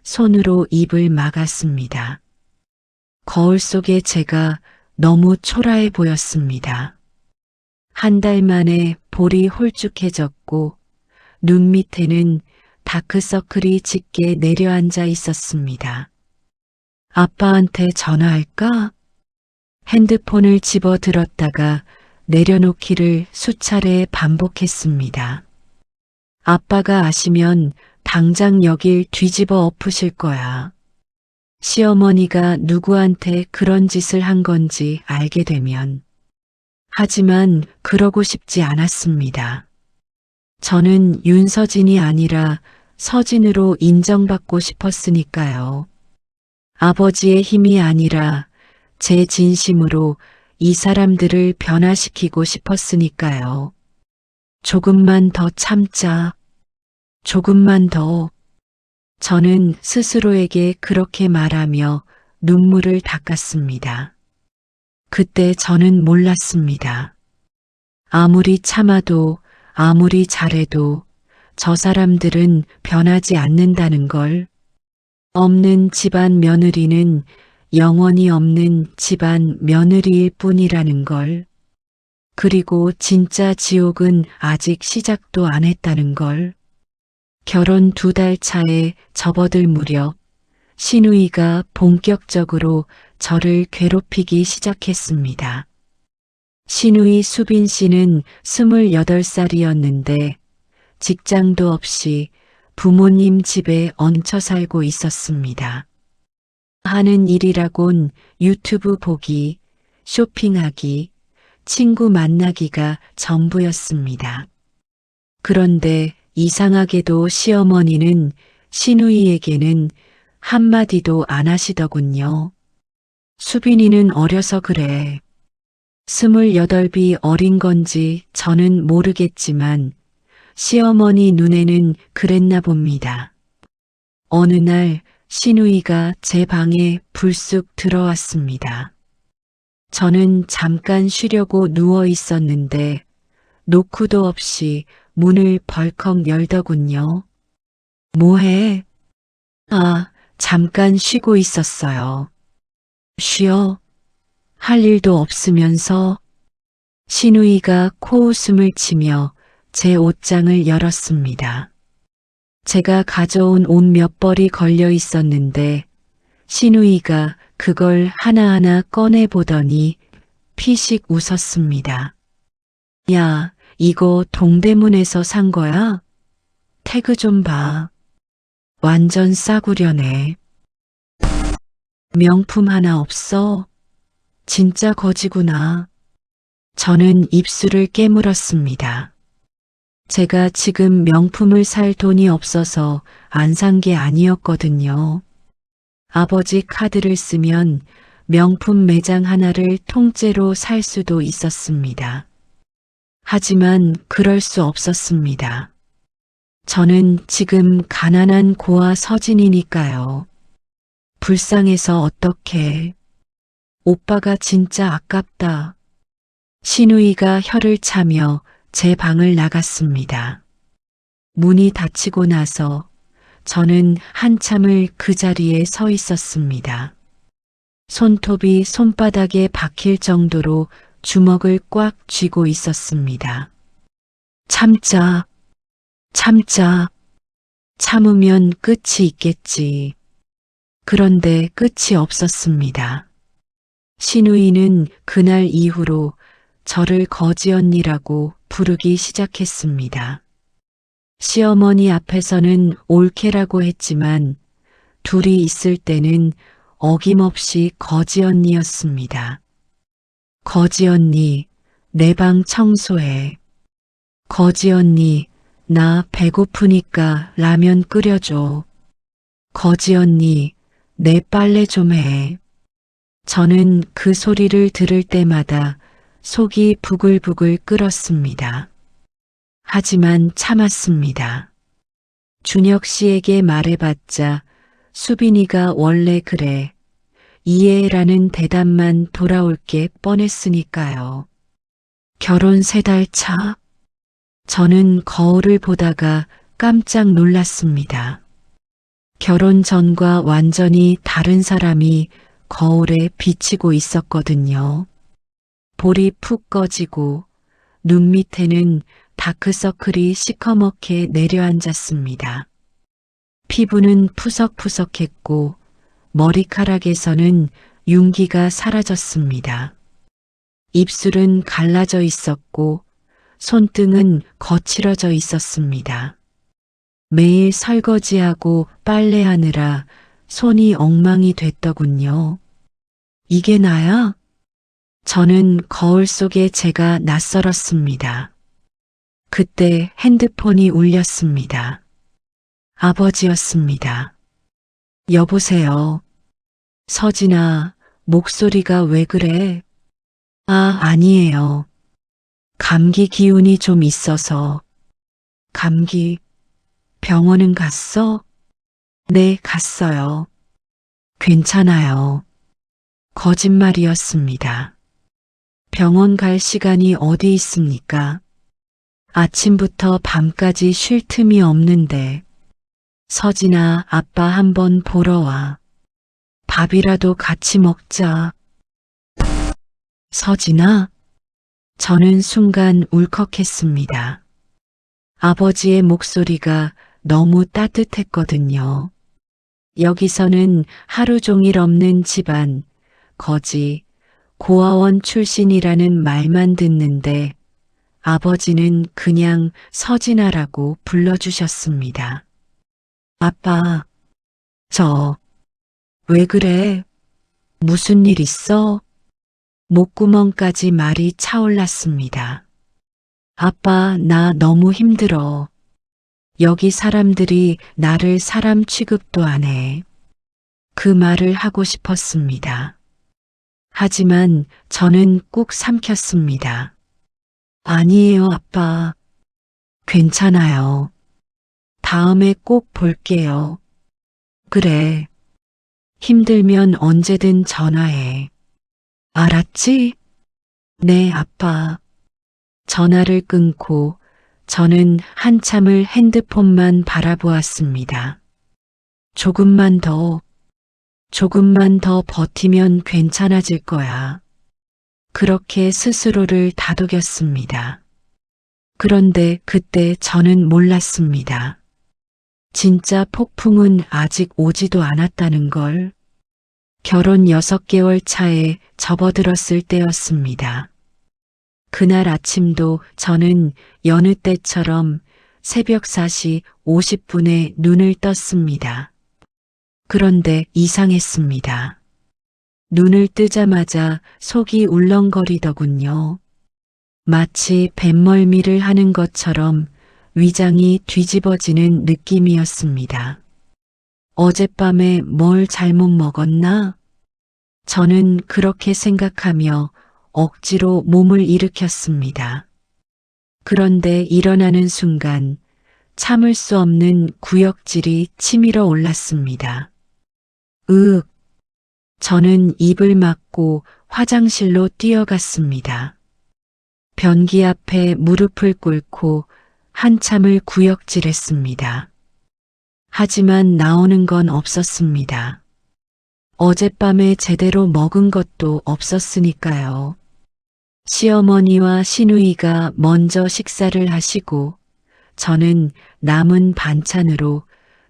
Speaker 1: 손으로 입을 막았습니다. 거울 속에 제가 너무 초라해 보였습니다. 한 달 만에 볼이 홀쭉해졌고 눈 밑에는 다크서클이 짙게 내려앉아 있었습니다. 아빠한테 전화할까? 핸드폰을 집어 들었다가 내려놓기를 수차례 반복했습니다. 아빠가 아시면 당장 여길 뒤집어 엎으실 거야. 시어머니가 누구한테 그런 짓을 한 건지 알게 되면. 하지만 그러고 싶지 않았습니다. 저는 윤서진이 아니라 서진으로 인정받고 싶었으니까요. 아버지의 힘이 아니라 제 진심으로 이 사람들을 변화시키고 싶었으니까요. 조금만 더 참자. 조금만 더. 저는 스스로에게 그렇게 말하며 눈물을 닦았습니다. 그때 저는 몰랐습니다. 아무리 참아도 아무리 잘해도 저 사람들은 변하지 않는다는 걸. 없는 집안 며느리는 영원히 없는 집안 며느리일 뿐이라는 걸. 그리고 진짜 지옥은 아직 시작도 안 했다는 걸. 결혼 2달 차에 접어들 무렵 시누이가 본격적으로 저를 괴롭히기 시작했습니다. 시누이 수빈 씨는 28살이었는데 직장도 없이 부모님 집에 얹혀 살고 있었습니다. 하는 일이라곤 유튜브 보기, 쇼핑하기, 친구 만나기가 전부였습니다. 그런데 이상하게도 시어머니는 시누이에게는 한마디도 안 하시더군요. 수빈이는 어려서 그래. 28이 어린 건지 저는 모르겠지만 시어머니 눈에는 그랬나 봅니다. 어느 날 시누이가 제 방에 불쑥 들어왔습니다. 저는 잠깐 쉬려고 누워 있었는데 노크도 없이 문을 벌컥 열더군요. 뭐해? 아, 잠깐 쉬고 있었어요. 쉬어? 할 일도 없으면서? 시누이가 코웃음을 치며 제 옷장을 열었습니다. 제가 가져온 옷 몇 벌이 걸려 있었는데 시누이가 그걸 하나하나 꺼내보더니 피식 웃었습니다. 야, 이거 동대문에서 산 거야? 태그 좀 봐. 완전 싸구려네. 명품 하나 없어? 진짜 거지구나. 저는 입술을 깨물었습니다. 제가 지금 명품을 살 돈이 없어서 안 산 게 아니었거든요. 아버지 카드를 쓰면 명품 매장 하나를 통째로 살 수도 있었습니다. 하지만 그럴 수 없었습니다. 저는 지금 가난한 고아 서진이니까요. 불쌍해서 어떡해. 오빠가 진짜 아깝다. 시누이가 혀를 차며 제 방을 나갔습니다. 문이 닫히고 나서 저는 한참을 그 자리에 서 있었습니다. 손톱이 손바닥에 박힐 정도로 주먹을 꽉 쥐고 있었습니다. 참자, 참자, 참으면 끝이 있겠지. 그런데 끝이 없었습니다. 신우이는 그날 이후로 저를 거지 언니라고 부르기 시작했습니다. 시어머니 앞에서는 올케라고 했지만 둘이 있을 때는 어김없이 거지 언니였습니다. 거지 언니, 내 방 청소해. 거지 언니, 나 배고프니까 라면 끓여줘. 거지 언니, 내 빨래 좀 해. 저는 그 소리를 들을 때마다 속이 부글부글 끓었습니다. 하지만 참았습니다. 준혁 씨에게 말해봤자 수빈이가 원래 그래. 이해라는 대답만 돌아올 게 뻔했으니까요. 결혼 3달 차? 저는 거울을 보다가 깜짝 놀랐습니다. 결혼 전과 완전히 다른 사람이 거울에 비치고 있었거든요. 볼이 푹 꺼지고 눈 밑에는 다크서클이 시커멓게 내려앉았습니다. 피부는 푸석푸석했고 머리카락에서는 윤기가 사라졌습니다. 입술은 갈라져 있었고 손등은 거칠어져 있었습니다. 매일 설거지하고 빨래하느라 손이 엉망이 됐더군요. 이게 나야? 저는 거울 속에 제가 낯설었습니다. 그때 핸드폰이 울렸습니다. 아버지였습니다. 여보세요. 서진아, 목소리가 왜 그래? 아, 아니에요. 감기 기운이 좀 있어서. 감기, 병원은 갔어? 네, 갔어요. 괜찮아요. 거짓말이었습니다. 병원 갈 시간이 어디 있습니까? 아침부터 밤까지 쉴 틈이 없는데. 서진아, 아빠 한번 보러 와. 밥이라도 같이 먹자. 서진아? 저는 순간 울컥했습니다. 아버지의 목소리가 너무 따뜻했거든요. 여기서는 하루 종일 없는 집안, 거지, 고아원 출신이라는 말만 듣는데 아버지는 그냥 서진아라고 불러주셨습니다. 아빠, 왜 그래? 무슨 일 있어? 목구멍까지 말이 차올랐습니다. 아빠, 나 너무 힘들어. 여기 사람들이 나를 사람 취급도 안 해. 그 말을 하고 싶었습니다. 하지만 저는 꾹 삼켰습니다. 아니에요, 아빠. 괜찮아요. 다음에 꼭 볼게요. 그래. 힘들면 언제든 전화해. 알았지? 네, 아빠. 전화를 끊고 저는 한참을 핸드폰만 바라보았습니다. 조금만 더 버티면 괜찮아질 거야. 그렇게 스스로를 다독였습니다. 그런데 그때 저는 몰랐습니다. 진짜 폭풍은 아직 오지도 않았다는 걸. 결혼 6개월 차에 접어들었을 때였습니다. 그날 아침도 저는 여느 때처럼 새벽 4시 50분에 눈을 떴습니다. 그런데 이상했습니다. 눈을 뜨자마자 속이 울렁거리더군요. 마치 뱃멀미를 하는 것처럼 위장이 뒤집어지는 느낌이었습니다. 어젯밤에 뭘 잘못 먹었나? 저는 그렇게 생각하며 억지로 몸을 일으켰습니다. 그런데 일어나는 순간 참을 수 없는 구역질이 치밀어 올랐습니다. 으윽! 저는 입을 막고 화장실로 뛰어갔습니다. 변기 앞에 무릎을 꿇고 한참을 구역질했습니다. 하지만 나오는 건 없었습니다. 어젯밤에 제대로 먹은 것도 없었으니까요. 시어머니와 시누이가 먼저 식사를 하시고 저는 남은 반찬으로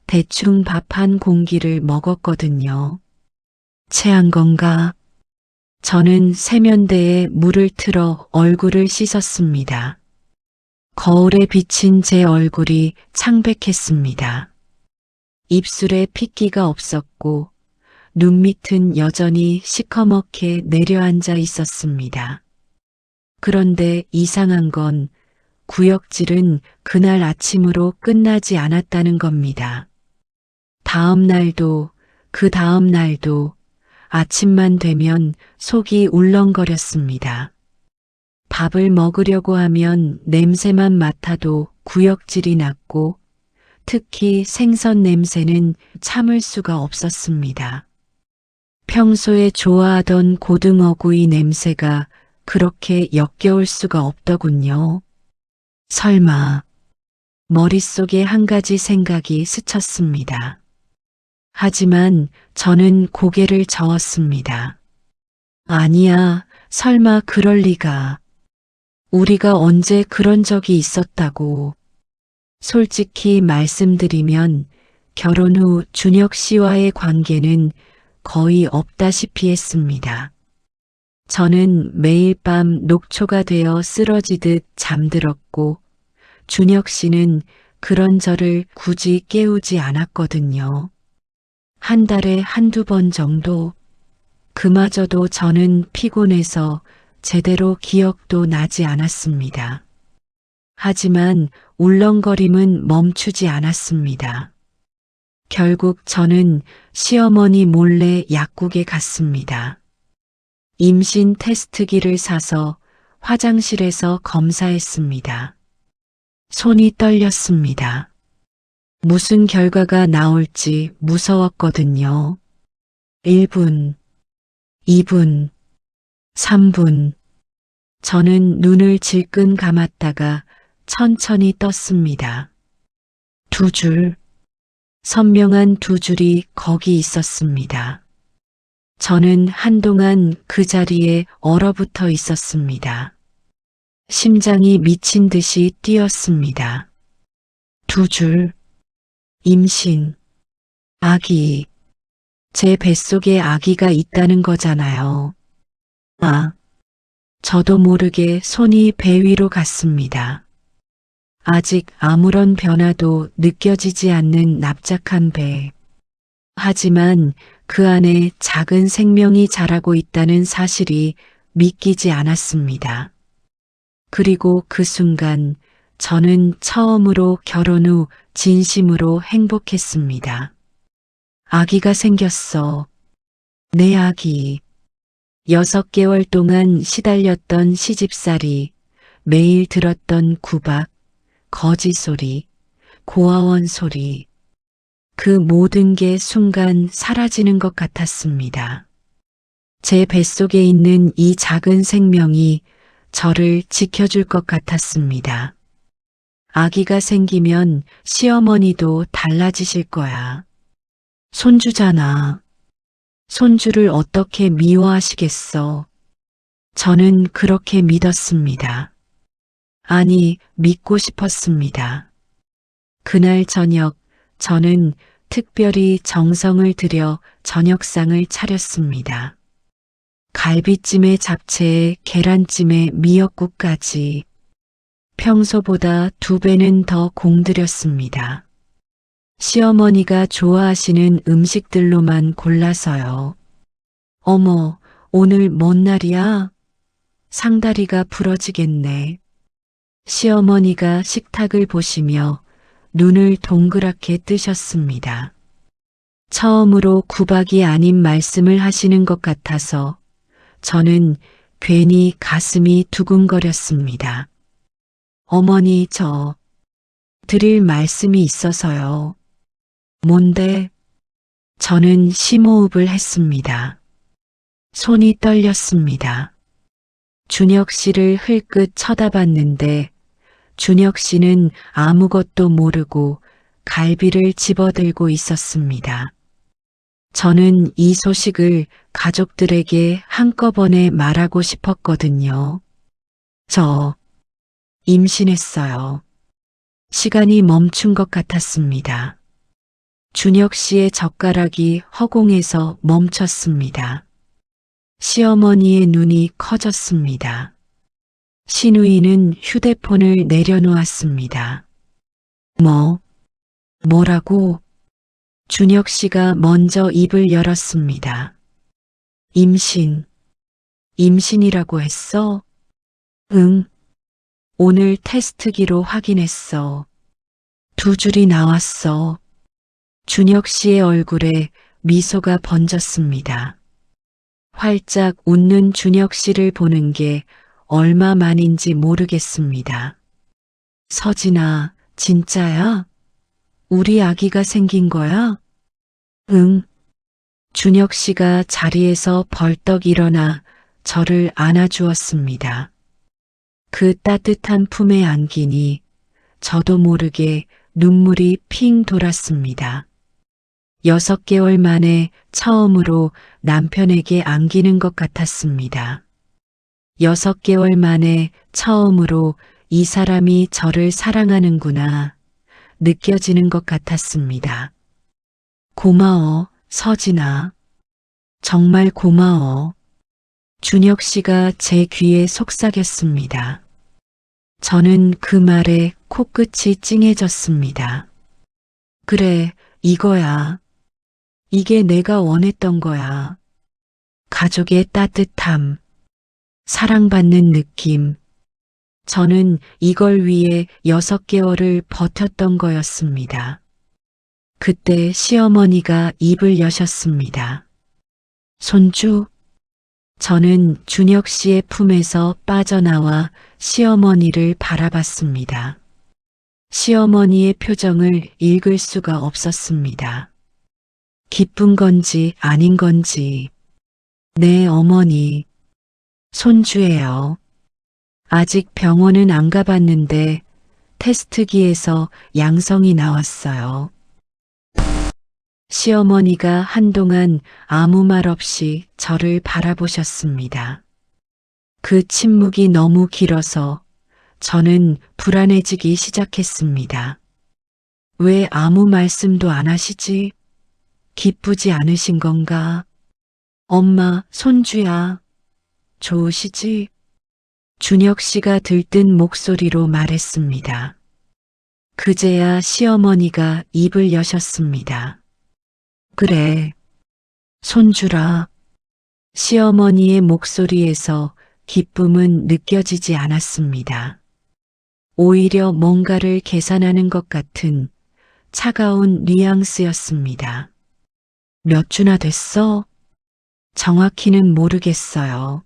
Speaker 1: 대충 밥 한 공기를 먹었거든요. 체한 건가? 저는 세면대에 물을 틀어 얼굴을 씻었습니다. 거울에 비친 제 얼굴이 창백했습니다. 입술에 핏기가 없었고 눈 밑은 여전히 시커멓게 내려앉아 있었습니다. 그런데 이상한 건 구역질은 그날 아침으로 끝나지 않았다는 겁니다. 다음 날도 그 다음 날도 아침만 되면 속이 울렁거렸습니다. 밥을 먹으려고 하면 냄새만 맡아도 구역질이 났고 특히 생선 냄새는 참을 수가 없었습니다. 평소에 좋아하던 고등어구이 냄새가 그렇게 역겨울 수가 없더군요. 설마 머릿속에 한 가지 생각이 스쳤습니다. 하지만 저는 고개를 저었습니다. 아니야, 설마 그럴 리가. 우리가 언제 그런 적이 있었다고. 솔직히 말씀드리면 결혼 후 준혁 씨와의 관계는 거의 없다시피 했습니다. 저는 매일 밤 녹초가 되어 쓰러지듯 잠들었고 준혁 씨는 그런 저를 굳이 깨우지 않았거든요. 한 달에 한두 번 정도. 그마저도 저는 피곤해서 제대로 기억도 나지 않았습니다. 하지만 울렁거림은 멈추지 않았습니다. 결국 저는 시어머니 몰래 약국에 갔습니다. 임신 테스트기를 사서 화장실에서 검사했습니다. 손이 떨렸습니다. 무슨 결과가 나올지 무서웠거든요. 1분, 2분, 3분. 저는 눈을 질끈 감았다가 천천히 떴습니다. 2줄, 선명한 2줄이 거기 있었습니다. 저는 한동안 그 자리에 얼어붙어 있었습니다. 심장이 미친 듯이 뛰었습니다. 2줄, 임신, 아기, 제 뱃속에 아기가 있다는 거잖아요. 아, 저도 모르게 손이 배 위로 갔습니다. 아직 아무런 변화도 느껴지지 않는 납작한 배. 하지만 그 안에 작은 생명이 자라고 있다는 사실이 믿기지 않았습니다. 그리고 그 순간 저는 처음으로 결혼 후 진심으로 행복했습니다. 아기가 생겼어. 내 아기. 6개월 동안 시달렸던 시집살이, 매일 들었던 구박, 거짓 소리, 고아원 소리, 그 모든 게 순간 사라지는 것 같았습니다. 제 뱃속에 있는 이 작은 생명이 저를 지켜줄 것 같았습니다. 아기가 생기면 시어머니도 달라지실 거야. 손주잖아. 손주를 어떻게 미워하시겠어. 저는 그렇게 믿었습니다. 아니, 믿고 싶었습니다. 그날 저녁 저는 특별히 정성을 들여 저녁상을 차렸습니다. 갈비찜에 잡채에 계란찜에 미역국까지. 평소보다 2배는 더 공들였습니다. 시어머니가 좋아하시는 음식들로만 골라서요. 어머, 오늘 뭔 날이야? 상다리가 부러지겠네. 시어머니가 식탁을 보시며 눈을 동그랗게 뜨셨습니다. 처음으로 구박이 아닌 말씀을 하시는 것 같아서 저는 괜히 가슴이 두근거렸습니다. 어머니, 저 드릴 말씀이 있어서요. 뭔데? 저는 심호흡을 했습니다. 손이 떨렸습니다. 준혁 씨를 흘끗 쳐다봤는데 준혁 씨는 아무것도 모르고 갈비를 집어들고 있었습니다. 저는 이 소식을 가족들에게 한꺼번에 말하고 싶었거든요. 저 임신했어요. 시간이 멈춘 것 같았습니다. 준혁 씨의 젓가락이 허공에서 멈췄습니다. 시어머니의 눈이 커졌습니다. 신우이는 휴대폰을 내려놓았습니다. 뭐라고? 준혁 씨가 먼저 입을 열었습니다. 임신이라고 했어? 응. 오늘 테스트기로 확인했어. 2줄이 나왔어. 준혁 씨의 얼굴에 미소가 번졌습니다. 활짝 웃는 준혁 씨를 보는 게 얼마만인지 모르겠습니다. 서진아, 진짜야? 우리 아기가 생긴 거야? 응. 준혁 씨가 자리에서 벌떡 일어나 저를 안아주었습니다. 그 따뜻한 품에 안기니 저도 모르게 눈물이 핑 돌았습니다. 6개월 만에 처음으로 남편에게 안기는 것 같았습니다. 6개월 만에 처음으로 이 사람이 저를 사랑하는구나 느껴지는 것 같았습니다. 고마워, 서진아. 정말 고마워. 준혁 씨가 제 귀에 속삭였습니다. 저는 그 말에 코끝이 찡해졌습니다. 그래, 이거야. 이게 내가 원했던 거야. 가족의 따뜻함, 사랑받는 느낌. 저는 이걸 위해 6개월을 버텼던 거였습니다. 그때 시어머니가 입을 여셨습니다. 손주? 저는 준혁 씨의 품에서 빠져나와 시어머니를 바라봤습니다. 시어머니의 표정을 읽을 수가 없었습니다. 기쁜 건지 아닌 건지. 네, 어머니. 손주예요. 아직 병원은 안 가봤는데 테스트기에서 양성이 나왔어요. 시어머니가 한동안 아무 말 없이 저를 바라보셨습니다. 그 침묵이 너무 길어서 저는 불안해지기 시작했습니다. 왜 아무 말씀도 안 하시지? 기쁘지 않으신 건가? 엄마, 손주야. 좋으시지? 준혁 씨가 들뜬 목소리로 말했습니다. 그제야 시어머니가 입을 여셨습니다. 그래, 손주라. 시어머니의 목소리에서 기쁨은 느껴지지 않았습니다. 오히려 뭔가를 계산하는 것 같은 차가운 뉘앙스였습니다. 몇 주나 됐어? 정확히는 모르겠어요.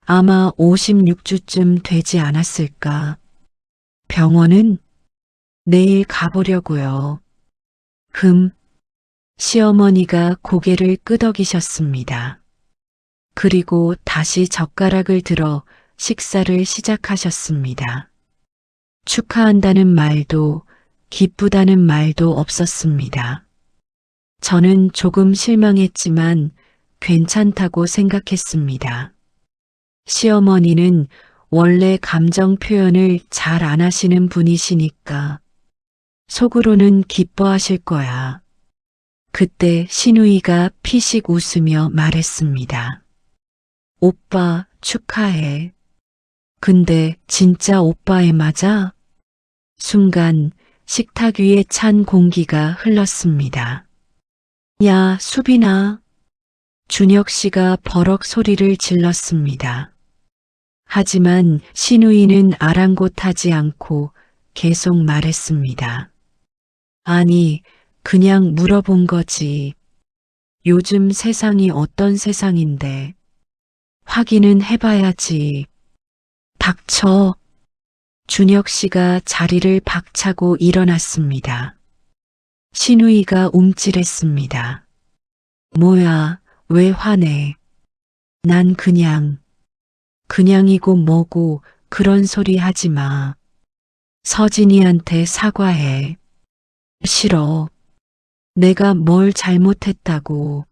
Speaker 1: 아마 56주쯤 되지 않았을까. 병원은 내일 가보려고요. 시어머니가 고개를 끄덕이셨습니다. 그리고 다시 젓가락을 들어 식사를 시작하셨습니다. 축하한다는 말도 기쁘다는 말도 없었습니다. 저는 조금 실망했지만 괜찮다고 생각했습니다. 시어머니는 원래 감정 표현을 잘 안 하시는 분이시니까 속으로는 기뻐하실 거야. 그때 신우이가 피식 웃으며 말했습니다. 오빠 축하해. 근데 진짜 오빠애 맞아? 순간 식탁 위에 찬 공기가 흘렀습니다. 야, 수빈아. 준혁 씨가 버럭 소리를 질렀습니다. 하지만 신우이는 아랑곳하지 않고 계속 말했습니다. 아니, 그냥 물어본 거지. 요즘 세상이 어떤 세상인데. 확인은 해봐야지. 닥쳐. 준혁 씨가 자리를 박차고 일어났습니다. 신우이가 움찔했습니다. 뭐야, 왜 화내? 난 그냥이고 뭐고 그런 소리 하지 마. 서진이한테 사과해. 싫어. 내가 뭘 잘못했다고.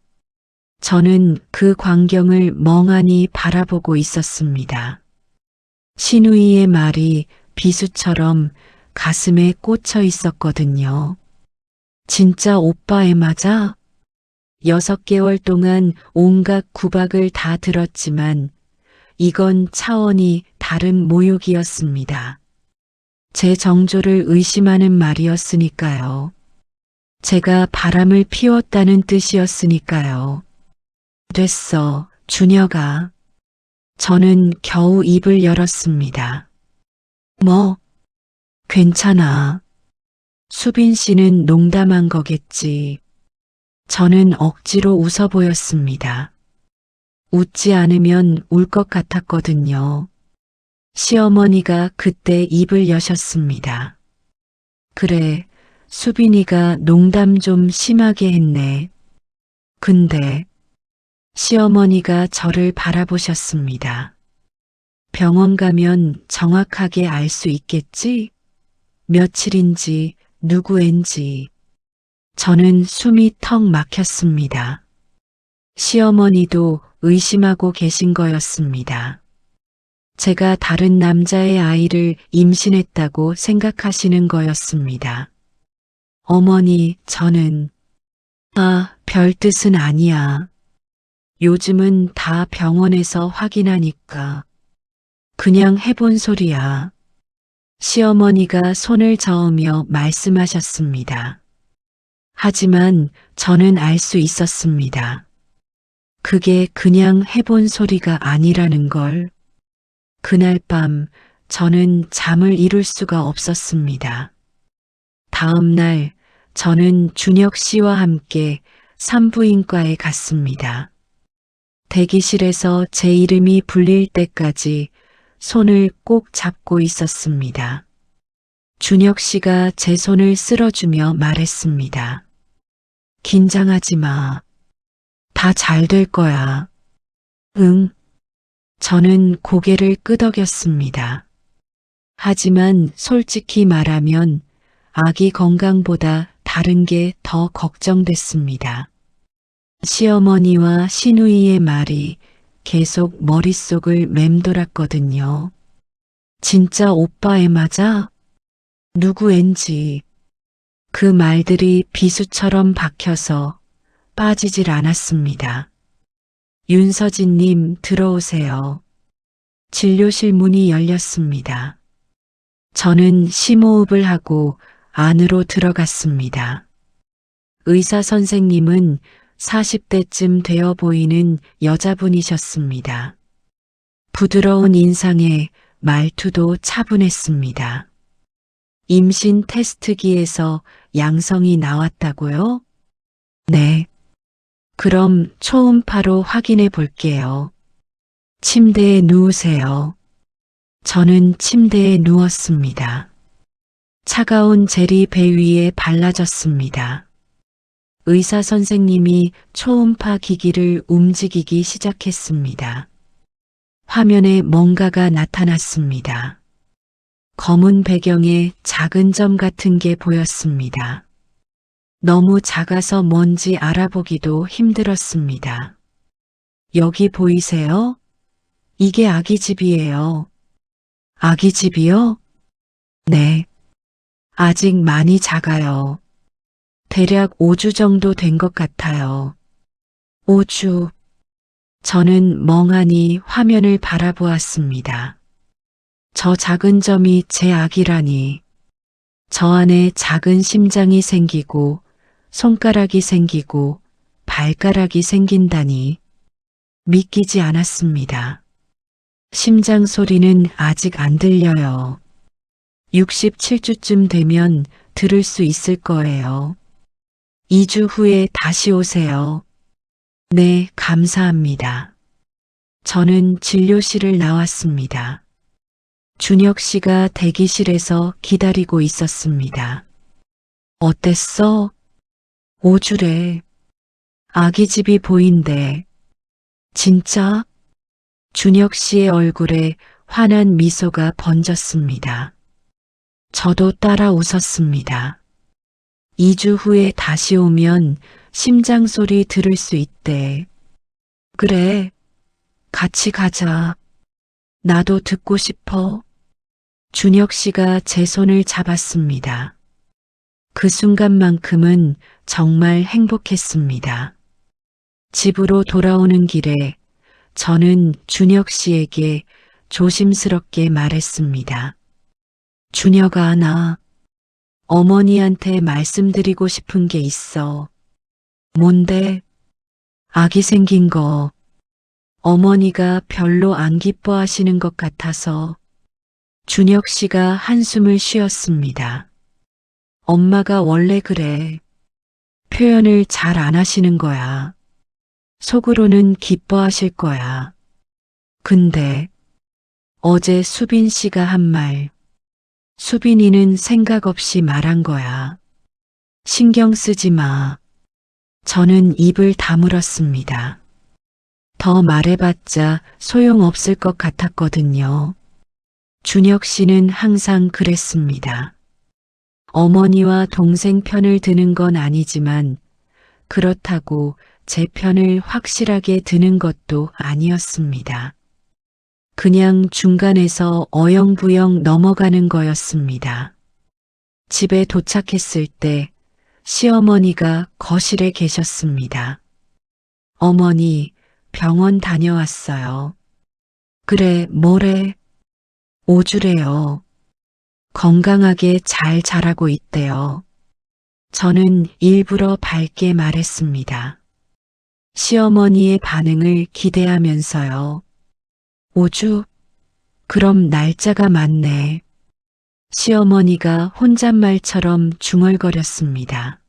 Speaker 1: 저는 그 광경을 멍하니 바라보고 있었습니다. 신우이의 말이 비수처럼 가슴에 꽂혀 있었거든요. 진짜 오빠애 맞아? 6개월 동안 온갖 구박을 다 들었지만 이건 차원이 다른 모욕이었습니다. 제 정조를 의심하는 말이었으니까요. 제가 바람을 피웠다는 뜻이었으니까요. 됐어, 준혁아. 저는 겨우 입을 열었습니다. 뭐? 괜찮아. 수빈 씨는 농담한 거겠지. 저는 억지로 웃어 보였습니다. 웃지 않으면 울 것 같았거든요. 시어머니가 그때 입을 여셨습니다. 그래, 수빈이가 농담 좀 심하게 했네. 근데 시어머니가 저를 바라보셨습니다. 병원 가면 정확하게 알 수 있겠지? 며칠인지 누구인지. 저는 숨이 턱 막혔습니다. 시어머니도 의심하고 계신 거였습니다. 제가 다른 남자의 아이를 임신했다고 생각하시는 거였습니다. 어머니, 저는 별 뜻은 아니야. 요즘은 다 병원에서 확인하니까. 그냥 해본 소리야. 시어머니가 손을 저으며 말씀하셨습니다. 하지만 저는 알 수 있었습니다. 그게 그냥 해본 소리가 아니라는 걸. 그날 밤 저는 잠을 이룰 수가 없었습니다. 다음 날 저는 준혁 씨와 함께 산부인과에 갔습니다. 대기실에서 제 이름이 불릴 때까지 손을 꼭 잡고 있었습니다. 준혁 씨가 제 손을 쓸어주며 말했습니다. 긴장하지 마. 다 잘 될 거야. 응. 저는 고개를 끄덕였습니다. 하지만 솔직히 말하면 아기 건강보다 다른 게 더 걱정됐습니다. 시어머니와 시누이의 말이 계속 머릿속을 맴돌았거든요. 진짜 오빠애 맞아? 누구 앤지. 그 말들이 비수처럼 박혀서 빠지질 않았습니다. 윤서진님 들어오세요. 진료실 문이 열렸습니다. 저는 심호흡을 하고 안으로 들어갔습니다. 의사 선생님은 40대쯤 되어 보이는 여자분이셨습니다. 부드러운 인상에 말투도 차분했습니다. 임신 테스트기에서 양성이 나왔다고요? 네. 그럼 초음파로 확인해 볼게요. 침대에 누우세요. 저는 침대에 누웠습니다. 차가운 젤이 배 위에 발라졌습니다. 의사 선생님이 초음파 기기를 움직이기 시작했습니다. 화면에 뭔가가 나타났습니다. 검은 배경에 작은 점 같은 게 보였습니다. 너무 작아서 뭔지 알아보기도 힘들었습니다. 여기 보이세요? 이게 아기 집이에요. 아기 집이요? 네. 아직 많이 작아요. 대략 5주 정도 된 것 같아요. 5주. 저는 멍하니 화면을 바라보았습니다. 저 작은 점이 제 아기라니. 저 안에 작은 심장이 생기고 손가락이 생기고 발가락이 생긴다니 믿기지 않았습니다. 심장 소리는 아직 안 들려요. 67주쯤 되면 들을 수 있을 거예요. 2주 후에 다시 오세요. 네, 감사합니다. 저는 진료실을 나왔습니다. 준혁 씨가 대기실에서 기다리고 있었습니다. 어땠어? 5주래. 아기 집이 보인대. 진짜? 준혁 씨의 얼굴에 환한 미소가 번졌습니다. 저도 따라 웃었습니다. 2주 후에 다시 오면 심장 소리 들을 수 있대. 그래, 같이 가자. 나도 듣고 싶어. 준혁 씨가 제 손을 잡았습니다. 그 순간만큼은 정말 행복했습니다. 집으로 돌아오는 길에 저는 준혁 씨에게 조심스럽게 말했습니다. 준혁아, 나 어머니한테 말씀드리고 싶은 게 있어. 뭔데? 아기 생긴 거. 어머니가 별로 안 기뻐하시는 것 같아서. 준혁 씨가 한숨을 쉬었습니다. 엄마가 원래 그래. 표현을 잘 안 하시는 거야. 속으로는 기뻐하실 거야. 근데 어제 수빈 씨가 한 말, 수빈이는 생각 없이 말한 거야. 신경 쓰지 마. 저는 입을 다물었습니다. 더 말해봤자 소용없을 것 같았거든요. 준혁 씨는 항상 그랬습니다. 어머니와 동생 편을 드는 건 아니지만 그렇다고 제 편을 확실하게 드는 것도 아니었습니다. 그냥 중간에서 어영부영 넘어가는 거였습니다. 집에 도착했을 때 시어머니가 거실에 계셨습니다. 어머니, 병원 다녀왔어요. 그래, 뭐래? 5주래요. 건강하게 잘 자라고 있대요. 저는 일부러 밝게 말했습니다. 시어머니의 반응을 기대하면서요. 5주? 그럼 날짜가 맞네. 시어머니가 혼잣말처럼 중얼거렸습니다.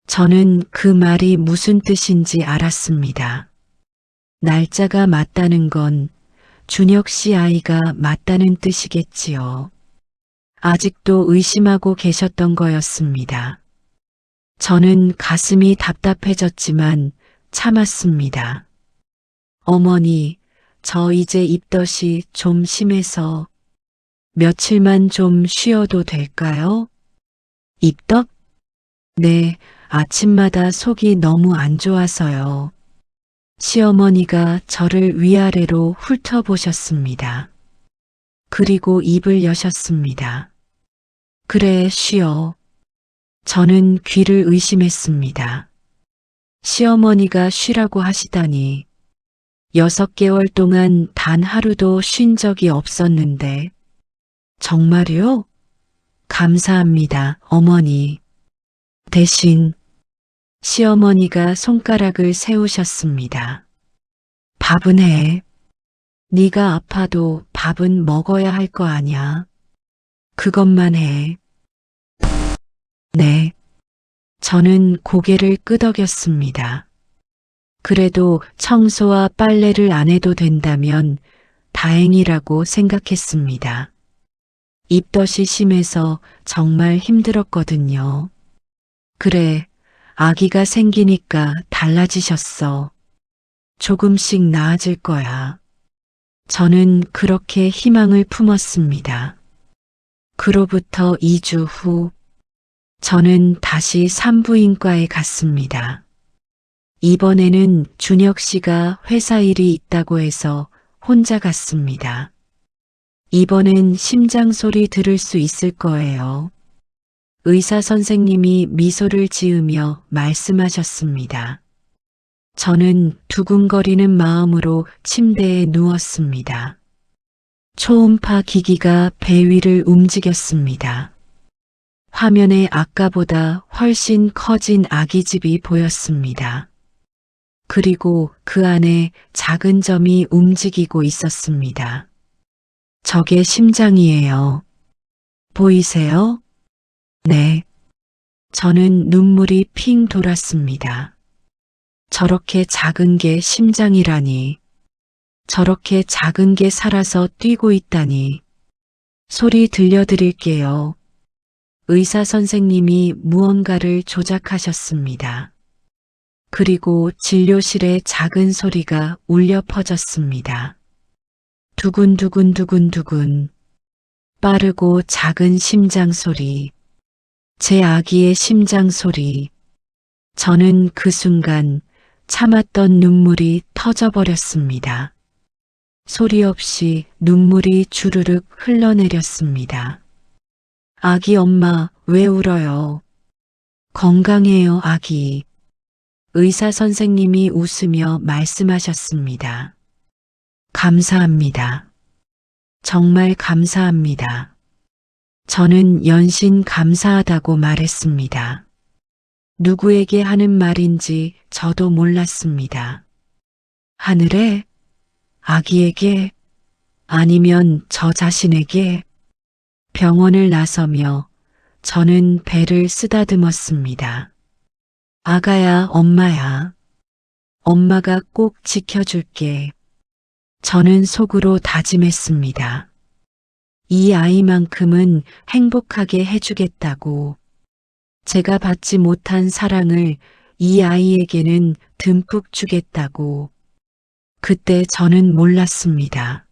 Speaker 1: 저는 그 말이 무슨 뜻인지 알았습니다. 날짜가 맞다는 건 준혁 씨 아이가 맞다는 뜻이겠지요. 아직도 의심하고 계셨던 거였습니다. 저는 가슴이 답답해졌지만 참았습니다. 어머니, 저 이제 입덧이 좀 심해서 며칠만 좀 쉬어도 될까요? 입덧? 네, 아침마다 속이 너무 안 좋아서요. 시어머니가 저를 위아래로 훑어보셨습니다. 그리고 입을 여셨습니다. 그래, 쉬어. 저는 귀를 의심했습니다. 시어머니가 쉬라고 하시다니 6개월 동안 단 하루도 쉰 적이 없었는데 정말요? 감사합니다, 어머니. 대신 시어머니가 손가락을 세우셨습니다. 밥은 해. 네가 아파도 밥은 먹어야 할 거 아냐. 그것만 해. 네. 저는 고개를 끄덕였습니다. 그래도 청소와 빨래를 안 해도 된다면 다행이라고 생각했습니다. 입덧이 심해서 정말 힘들었거든요. 그래, 아기가 생기니까 달라지셨어. 조금씩 나아질 거야. 저는 그렇게 희망을 품었습니다. 그로부터 2주 후, 저는 다시 산부인과에 갔습니다. 이번에는 준혁 씨가 회사 일이 있다고 해서 혼자 갔습니다. 이번엔 심장 소리 들을 수 있을 거예요. 의사 선생님이 미소를 지으며 말씀하셨습니다. 저는 두근거리는 마음으로 침대에 누웠습니다. 초음파 기기가 배 위를 움직였습니다. 화면에 아까보다 훨씬 커진 아기집이 보였습니다. 그리고 그 안에 작은 점이 움직이고 있었습니다. 저게 심장이에요. 보이세요? 네. 저는 눈물이 핑 돌았습니다. 저렇게 작은 게 심장이라니. 저렇게 작은 게 살아서 뛰고 있다니. 소리 들려드릴게요. 의사 선생님이 무언가를 조작하셨습니다. 그리고 진료실에 작은 소리가 울려 퍼졌습니다. 두근두근 두근두근. 빠르고 작은 심장 소리. 제 아기의 심장 소리. 저는 그 순간 참았던 눈물이 터져버렸습니다. 소리 없이 눈물이 주르륵 흘러내렸습니다. 아기 엄마, 왜 울어요? 건강해요, 아기. 의사 선생님이 웃으며 말씀하셨습니다. 감사합니다. 정말 감사합니다. 저는 연신 감사하다고 말했습니다. 누구에게 하는 말인지 저도 몰랐습니다. 하늘에? 아기에게? 아니면 저 자신에게? 병원을 나서며 저는 배를 쓰다듬었습니다. 아가야, 엄마야. 엄마가 꼭 지켜줄게. 저는 속으로 다짐했습니다. 이 아이만큼은 행복하게 해주겠다고. 제가 받지 못한 사랑을 이 아이에게는 듬뿍 주겠다고. 그때 저는 몰랐습니다.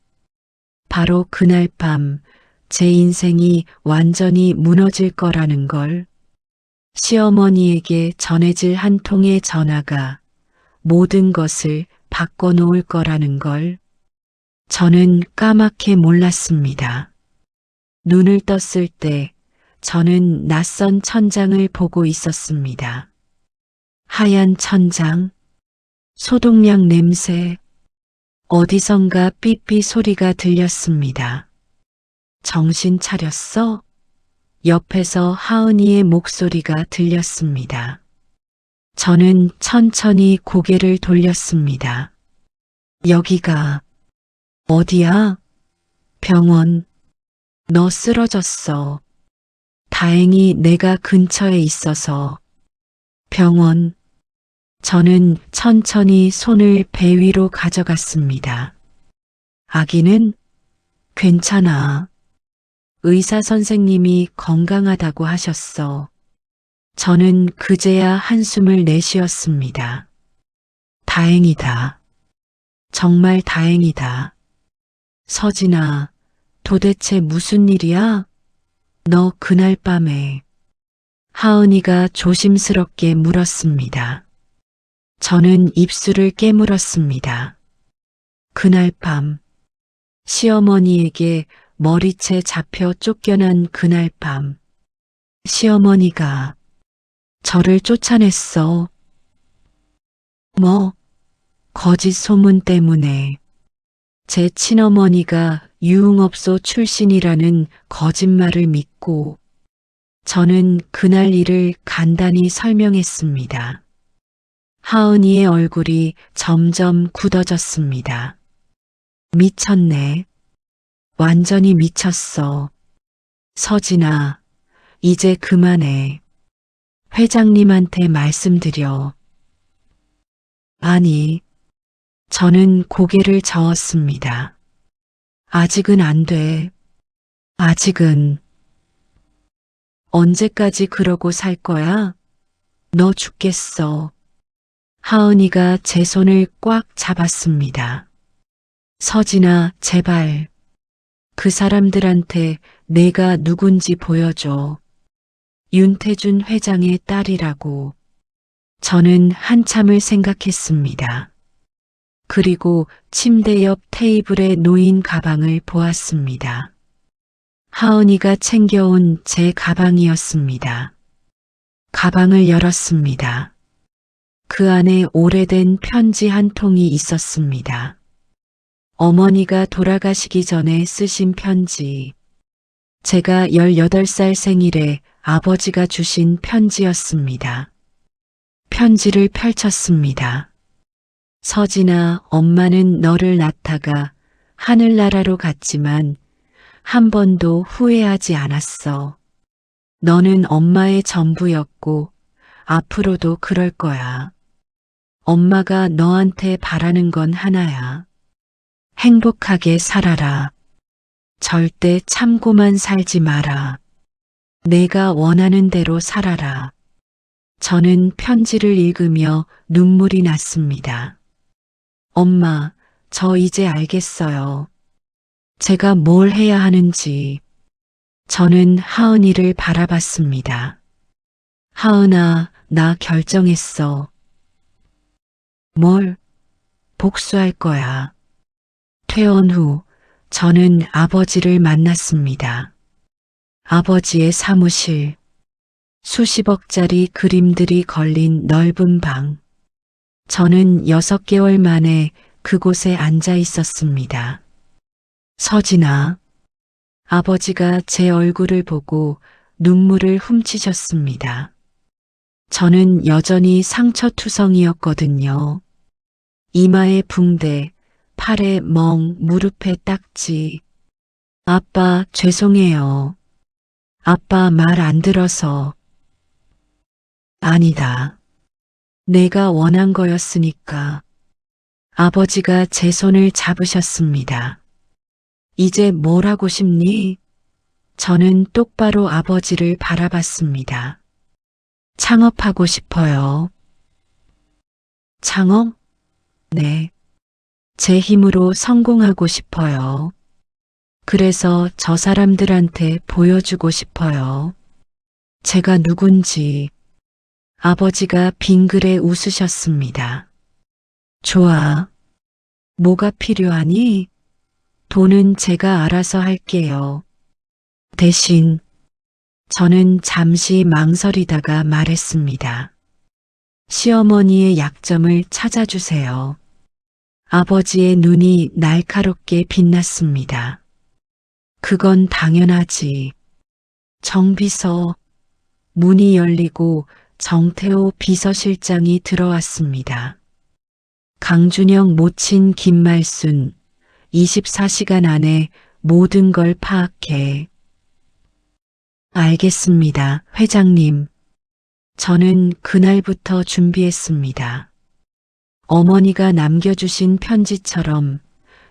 Speaker 1: 바로 그날 밤 제 인생이 완전히 무너질 거라는 걸. 시어머니에게 전해질 한 통의 전화가 모든 것을 바꿔놓을 거라는 걸. 저는 까맣게 몰랐습니다. 눈을 떴을 때 저는 낯선 천장을 보고 있었습니다. 하얀 천장, 소독약 냄새, 어디선가 삐삐 소리가 들렸습니다. 정신 차렸어? 옆에서 하은이의 목소리가 들렸습니다. 저는 천천히 고개를 돌렸습니다. 여기가 어디야? 병원. 너 쓰러졌어. 다행히 내가 근처에 있어서. 병원. 저는 천천히 손을 배 위로 가져갔습니다. 아기는? 괜찮아. 의사 선생님이 건강하다고 하셨어. 저는 그제야 한숨을 내쉬었습니다. 다행이다. 정말 다행이다. 서진아, 도대체 무슨 일이야? 너 그날 밤에. 하은이가 조심스럽게 물었습니다. 저는 입술을 깨물었습니다. 그날 밤, 시어머니에게 머리채 잡혀 쫓겨난 그날 밤, 시어머니가 저를 쫓아냈어. 뭐, 거짓 소문 때문에. 제 친어머니가 유흥업소 출신이라는 거짓말을 믿고 저는 그날 일을 간단히 설명했습니다. 하은이의 얼굴이 점점 굳어졌습니다. 미쳤네. 완전히 미쳤어. 서진아, 이제 그만해. 회장님한테 말씀드려. 아니, 저는 고개를 저었습니다. 아직은 안 돼. 아직은. 언제까지 그러고 살 거야? 너 죽겠어. 하은이가 제 손을 꽉 잡았습니다. 서진아, 제발. 그 사람들한테 내가 누군지 보여줘. 윤태준 회장의 딸이라고. 저는 한참을 생각했습니다. 그리고 침대 옆 테이블에 놓인 가방을 보았습니다. 하은이가 챙겨온 제 가방이었습니다. 가방을 열었습니다. 그 안에 오래된 편지 한 통이 있었습니다. 어머니가 돌아가시기 전에 쓰신 편지. 제가 18살 생일에 아버지가 주신 편지였습니다. 편지를 펼쳤습니다. 서진아, 엄마는 너를 낳다가 하늘나라로 갔지만 한 번도 후회하지 않았어. 너는 엄마의 전부였고 앞으로도 그럴 거야. 엄마가 너한테 바라는 건 하나야. 행복하게 살아라. 절대 참고만 살지 마라. 내가 원하는 대로 살아라. 저는 편지를 읽으며 눈물이 났습니다. 엄마, 저 이제 알겠어요. 제가 뭘 해야 하는지. 저는 하은이를 바라봤습니다. 하은아, 나 결정했어. 뭘? 복수할 거야. 퇴원 후 저는 아버지를 만났습니다. 아버지의 사무실, 수십억짜리 그림들이 걸린 넓은 방. 저는 6개월 만에 그곳에 앉아 있었습니다. 서진아, 아버지가 제 얼굴을 보고 눈물을 훔치셨습니다. 저는 여전히 상처투성이었거든요. 이마에 붕대, 팔에 멍, 무릎에 딱지. 아빠, 죄송해요. 아빠 말 안 들어서. 아니다. 내가 원한 거였으니까. 아버지가 제 손을 잡으셨습니다. 이제 뭘 하고 싶니? 저는 똑바로 아버지를 바라봤습니다. 창업하고 싶어요. 창업? 네. 제 힘으로 성공하고 싶어요. 그래서 저 사람들한테 보여주고 싶어요. 제가 누군지. 아버지가 빙그레 웃으셨습니다. 좋아. 뭐가 필요하니? 돈은 제가 알아서 할게요. 대신 저는 잠시 망설이다가 말했습니다. 시어머니의 약점을 찾아주세요. 아버지의 눈이 날카롭게 빛났습니다. 그건 당연하지. 정비서. 문이 열리고 정태호 비서실장이 들어왔습니다. 강준영 모친 김말순. 24시간 안에 모든 걸 파악해. 알겠습니다, 회장님. 저는 그날부터 준비했습니다. 어머니가 남겨주신 편지처럼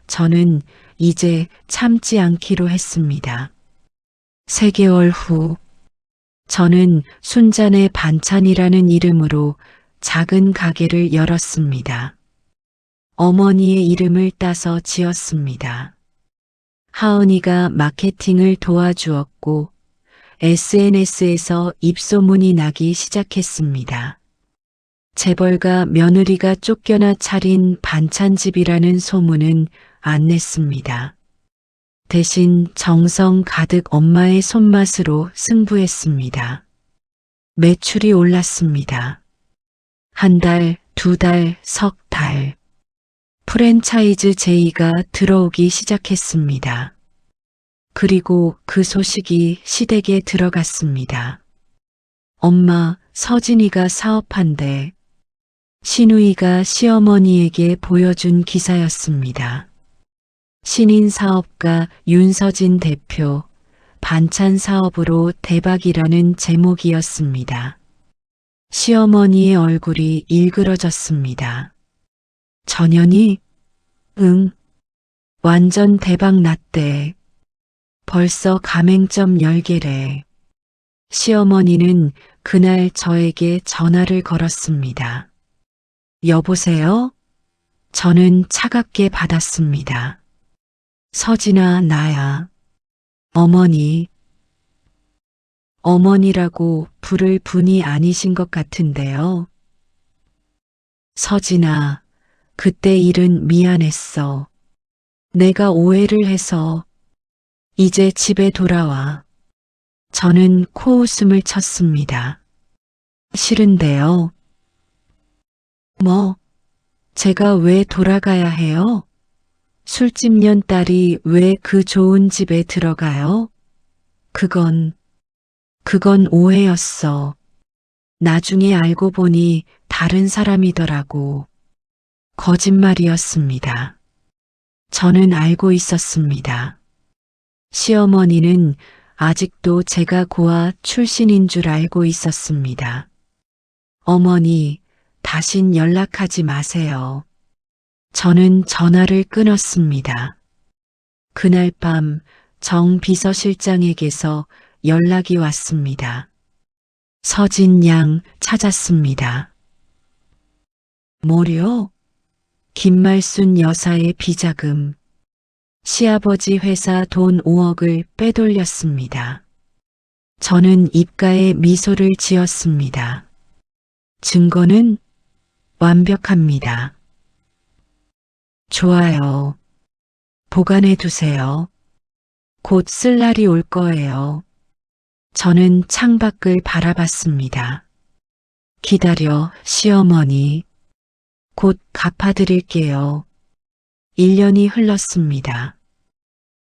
Speaker 1: 저는 이제 참지 않기로 했습니다. 3개월 후, 저는 순잔의 반찬이라는 이름으로 작은 가게를 열었습니다. 어머니의 이름을 따서 지었습니다. 하은이가 마케팅을 도와주었고 SNS에서 입소문이 나기 시작했습니다. 재벌가 며느리가 쫓겨나 차린 반찬집이라는 소문은 안 냈습니다. 대신 정성 가득 엄마의 손맛으로 승부했습니다. 매출이 올랐습니다. 1달, 2달, 석 달. 프랜차이즈 제의가 들어오기 시작했습니다. 그리고 그 소식이 시댁에 들어갔습니다. 엄마, 서진이가 사업한대. 신우이가 시어머니에게 보여준 기사였습니다. 신인 사업가 윤서진 대표, 반찬 사업으로 대박이라는 제목이었습니다. 시어머니의 얼굴이 일그러졌습니다. 전현이? 응. 완전 대박 났대. 벌써 가맹점 10개래. 시어머니는 그날 저에게 전화를 걸었습니다. 여보세요? 저는 차갑게 받았습니다. 서진아, 나야. 어머니. 어머니라고 부를 분이 아니신 것 같은데요. 서진아, 그때 일은 미안했어. 내가 오해를 해서. 이제 집에 돌아와. 저는 코웃음을 쳤습니다. 싫은데요. 뭐, 제가 왜 돌아가야 해요? 술집 년 딸이 왜 그 좋은 집에 들어가요? 그건 오해였어. 나중에 알고 보니 다른 사람이더라고. 거짓말이었습니다. 저는 알고 있었습니다. 시어머니는 아직도 제가 고아 출신인 줄 알고 있었습니다. 어머니, 다신 연락하지 마세요. 저는 전화를 끊었습니다. 그날 밤 정 비서실장에게서 연락이 왔습니다. 서진 양 찾았습니다. 뭐요? 김말순 여사의 비자금. 시아버지 회사 돈 5억을 빼돌렸습니다. 저는 입가에 미소를 지었습니다. 증거는 완벽합니다. 좋아요. 보관해 두세요. 곧 쓸 날이 올 거예요. 저는 창밖을 바라봤습니다. 기다려, 시어머니. 곧 갚아드릴게요. 1년이 흘렀습니다.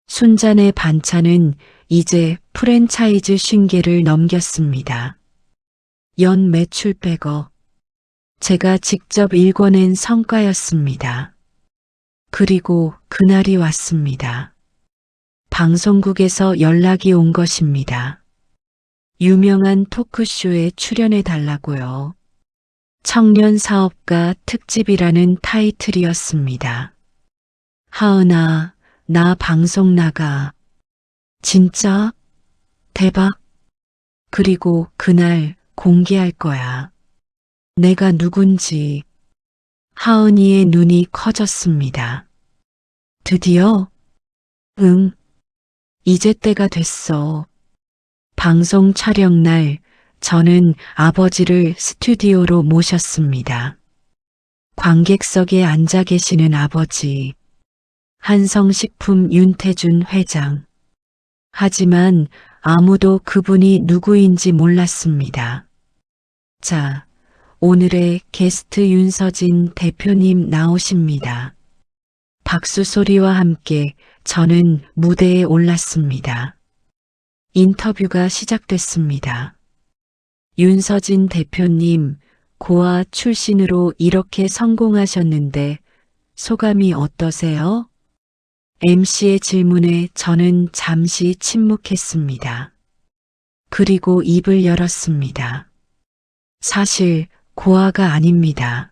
Speaker 1: 순잔의 반찬은 이제 프랜차이즈 50개를 넘겼습니다. 연 매출 빼고 제가 직접 일궈낸 성과였습니다. 그리고 그날이 왔습니다. 방송국에서 연락이 온 것입니다. 유명한 토크쇼에 출연해 달라고요. 청년 사업가 특집이라는 타이틀이었습니다. 하은아, 나 방송 나가. 진짜? 대박. 그리고 그날 공개할 거야. 내가 누군지. 하은이의 눈이 커졌습니다. 드디어? 응. 이제 때가 됐어. 방송 촬영 날 저는 아버지를 스튜디오로 모셨습니다. 관객석에 앉아 계시는 아버지. 한성식품 윤태준 회장. 하지만 아무도 그분이 누구인지 몰랐습니다. 자, 오늘의 게스트 윤서진 대표님 나오십니다. 박수 소리와 함께 저는 무대에 올랐습니다. 인터뷰가 시작됐습니다. 윤서진 대표님, 고아 출신으로 이렇게 성공하셨는데 소감이 어떠세요? MC의 질문에 저는 잠시 침묵했습니다. 그리고 입을 열었습니다. 사실 고아가 아닙니다.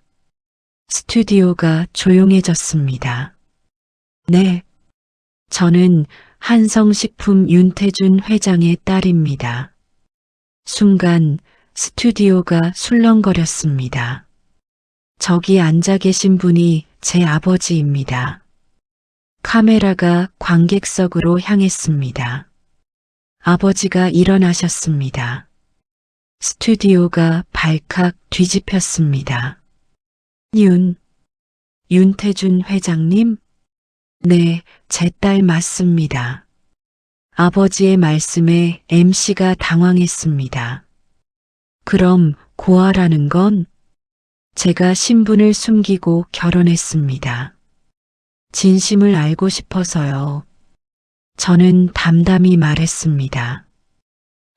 Speaker 1: 스튜디오가 조용해졌습니다. 네. 저는 한성식품 윤태준 회장의 딸입니다. 순간 스튜디오가 술렁거렸습니다. 저기 앉아 계신 분이 제 아버지입니다. 카메라가 관객석으로 향했습니다. 아버지가 일어나셨습니다. 스튜디오가 발칵 뒤집혔습니다. 윤태준 회장님? 네, 제 딸 맞습니다. 아버지의 말씀에 MC가 당황했습니다. 그럼 고아라는 건? 제가 신분을 숨기고 결혼했습니다. 진심을 알고 싶어서요. 저는 담담히 말했습니다.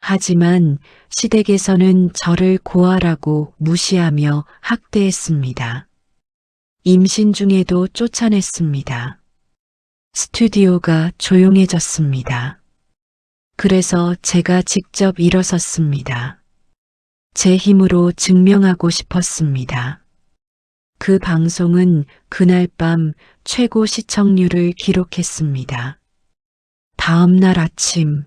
Speaker 1: 하지만 시댁에서는 저를 고아라고 무시하며 학대했습니다. 임신 중에도 쫓아냈습니다. 스튜디오가 조용해졌습니다. 그래서 제가 직접 일어섰습니다. 제 힘으로 증명하고 싶었습니다. 그 방송은 그날 밤 최고 시청률을 기록했습니다. 다음 날 아침,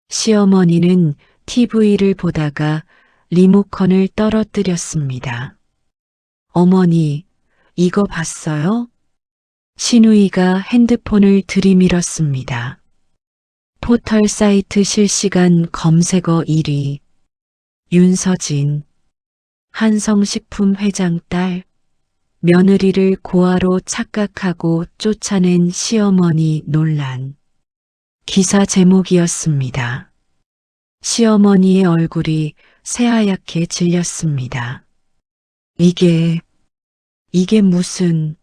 Speaker 1: 시어머니는 TV를 보다가 리모컨을 떨어뜨렸습니다. 어머니, 이거 봤어요? 신우이가 핸드폰을 들이밀었습니다. 포털 사이트 실시간 검색어 1위. 윤서진. 한성식품 회장 딸. 며느리를 고아로 착각하고 쫓아낸 시어머니 논란. 기사 제목이었습니다. 시어머니의 얼굴이 새하얗게 질렸습니다. 이게 무슨...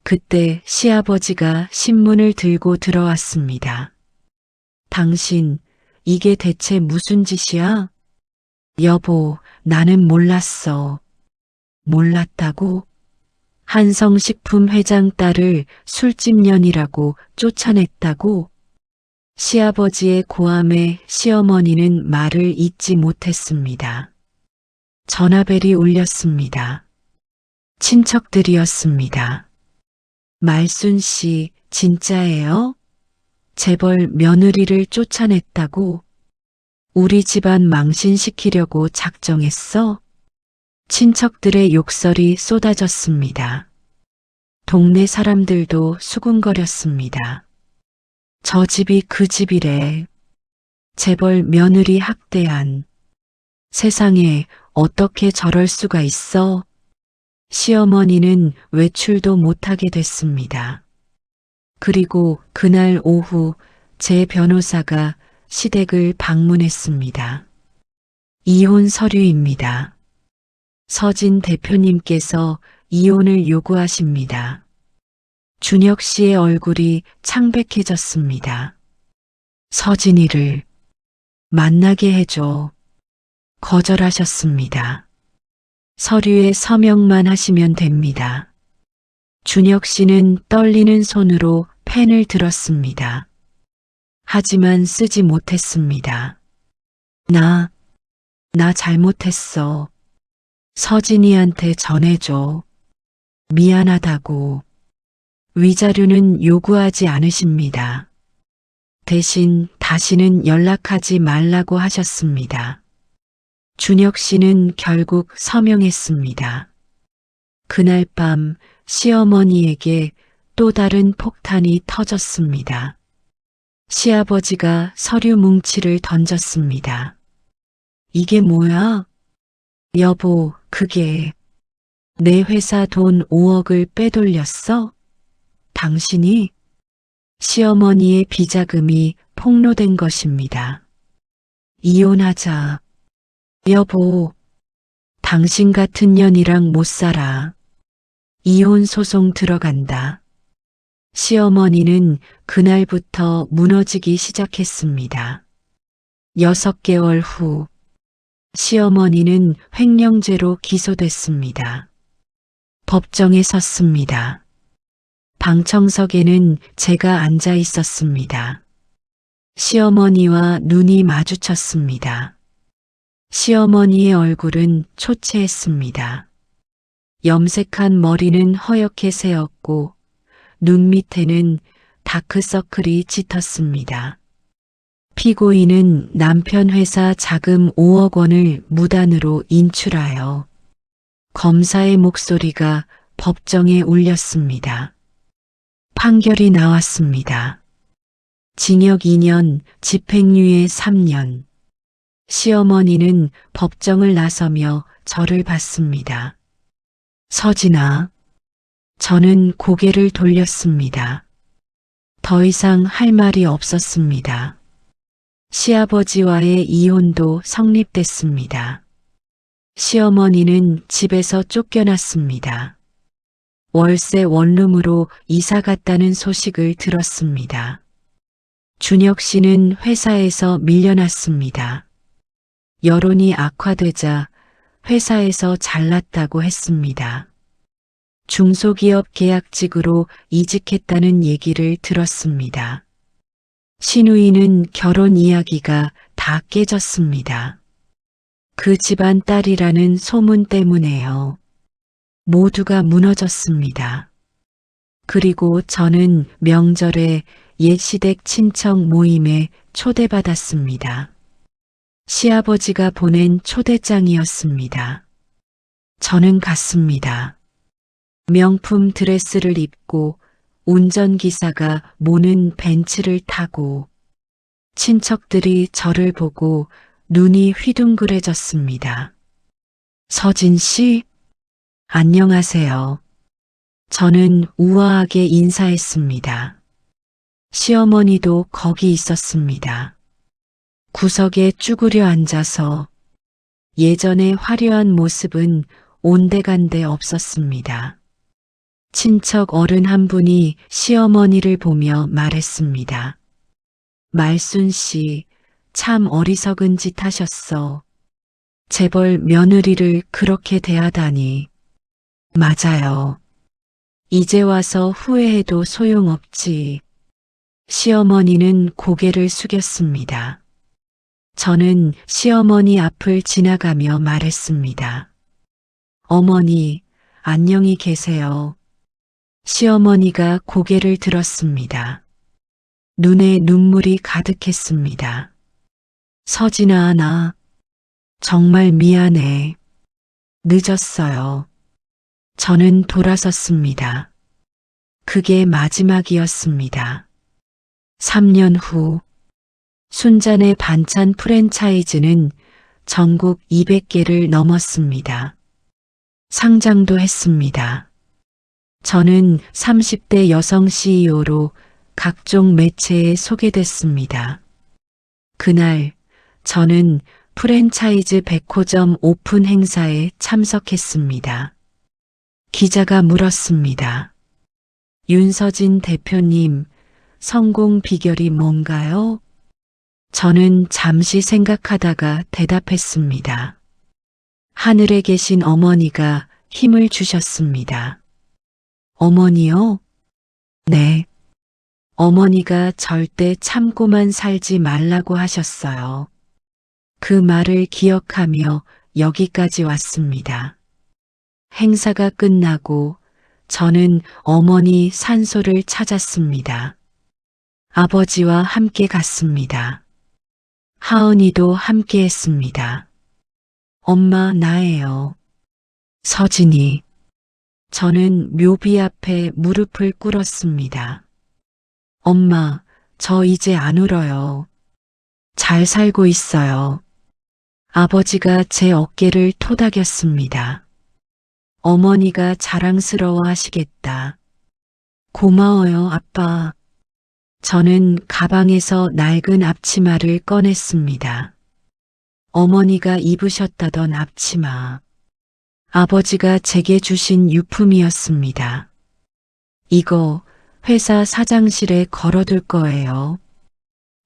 Speaker 1: 그때 시아버지가 신문을 들고 들어왔습니다. 당신, 이게 대체 무슨 짓이야? 여보, 나는 몰랐어. 몰랐다고? 한성식품 회장 딸을 술집년이라고 쫓아냈다고? 시아버지의 고함에 시어머니는 말을 잇지 못했습니다. 전화벨이 울렸습니다. 친척들이었습니다. 말순 씨, 진짜예요? 재벌 며느리를 쫓아냈다고? 우리 집안 망신시키려고 작정했어? 친척들의 욕설이 쏟아졌습니다. 동네 사람들도 수군거렸습니다. 저 집이 그 집이래. 재벌 며느리 학대한. 세상에 어떻게 저럴 수가 있어? 시어머니는 외출도 못하게 됐습니다. 그리고 그날 오후 제 변호사가 시댁을 방문했습니다. 이혼 서류입니다. 서진 대표님께서 이혼을 요구하십니다. 준혁 씨의 얼굴이 창백해졌습니다. 서진이를 만나게 해줘. 거절하셨습니다. 서류에 서명만 하시면 됩니다. 준혁 씨는 떨리는 손으로 펜을 들었습니다. 하지만 쓰지 못했습니다. 나 잘못했어. 서진이한테 전해줘. 미안하다고. 위자료는 요구하지 않으십니다. 대신 다시는 연락하지 말라고 하셨습니다. 준혁 씨는 결국 서명했습니다. 그날 밤 시어머니에게 또 다른 폭탄이 터졌습니다. 시아버지가 서류 뭉치를 던졌습니다. 이게 뭐야? 여보, 그게 내 회사 돈 5억을 빼돌렸어? 당신이? 시어머니의 비자금이 폭로된 것입니다. 이혼하자. 여보, 당신 같은 년이랑 못 살아. 이혼 소송 들어간다. 시어머니는 그날부터 무너지기 시작했습니다. 6개월 후, 시어머니는 횡령죄로 기소됐습니다. 법정에 섰습니다. 방청석에는 제가 앉아 있었습니다. 시어머니와 눈이 마주쳤습니다. 시어머니의 얼굴은 초췌했습니다. 염색한 머리는 허옇게 새었고 눈 밑에는 다크서클이 짙었습니다. 피고인은 남편 회사 자금 5억 원을 무단으로 인출하여. 검사의 목소리가 법정에 울렸습니다. 판결이 나왔습니다. 징역 2년, 집행유예 3년. 시어머니는 법정을 나서며 저를 봤습니다. 서진아. 저는 고개를 돌렸습니다. 더 이상 할 말이 없었습니다. 시아버지와의 이혼도 성립됐습니다. 시어머니는 집에서 쫓겨났습니다. 월세 원룸으로 이사 갔다는 소식을 들었습니다. 준혁 씨는 회사에서 밀려났습니다. 여론이 악화되자 회사에서 잘났다고 했습니다. 중소기업 계약직으로 이직했다는 얘기를 들었습니다. 신우이는 결혼 이야기가 다 깨졌습니다. 그 집안 딸이라는 소문 때문에요. 모두가 무너졌습니다. 그리고 저는 명절에 옛 시댁 친척 모임에 초대받았습니다. 시아버지가 보낸 초대장이었습니다. 저는 갔습니다. 명품 드레스를 입고 운전기사가 모는 벤츠를 타고 친척들이 저를 보고 눈이 휘둥그레졌습니다. 서진 씨, 안녕하세요. 저는 우아하게 인사했습니다. 시어머니도 거기 있었습니다. 구석에 쭈그려 앉아서 예전의 화려한 모습은 온데간데 없었습니다. 친척 어른 한 분이 시어머니를 보며 말했습니다. 말순 씨, 참 어리석은 짓 하셨어. 재벌 며느리를 그렇게 대하다니. 맞아요. 이제 와서 후회해도 소용없지. 시어머니는 고개를 숙였습니다. 저는 시어머니 앞을 지나가며 말했습니다. 어머니, 안녕히 계세요. 시어머니가 고개를 들었습니다. 눈에 눈물이 가득했습니다. 서진아, 나 정말 미안해. 늦었어요. 저는 돌아섰습니다. 그게 마지막이었습니다. 3년 후 순잔의 반찬 프랜차이즈는 전국 200개를 넘었습니다. 상장도 했습니다. 저는 30대 여성 CEO로 각종 매체에 소개됐습니다. 그날 저는 프랜차이즈 100호점 오픈 행사에 참석했습니다. 기자가 물었습니다. 윤서진 대표님, 성공 비결이 뭔가요? 저는 잠시 생각하다가 대답했습니다. 하늘에 계신 어머니가 힘을 주셨습니다. 어머니요? 네. 어머니가 절대 참고만 살지 말라고 하셨어요. 그 말을 기억하며 여기까지 왔습니다. 행사가 끝나고 저는 어머니 산소를 찾았습니다. 아버지와 함께 갔습니다. 하은이도 함께 했습니다. 엄마 나예요. 서진이. 저는 묘비 앞에 무릎을 꿇었습니다. 엄마, 저 이제 안 울어요. 잘 살고 있어요. 아버지가 제 어깨를 토닥였습니다. 어머니가 자랑스러워 하시겠다. 고마워요, 아빠. 저는 가방에서 낡은 앞치마를 꺼냈습니다. 어머니가 입으셨다던 앞치마. 아버지가 제게 주신 유품이었습니다. 이거 회사 사장실에 걸어둘 거예요.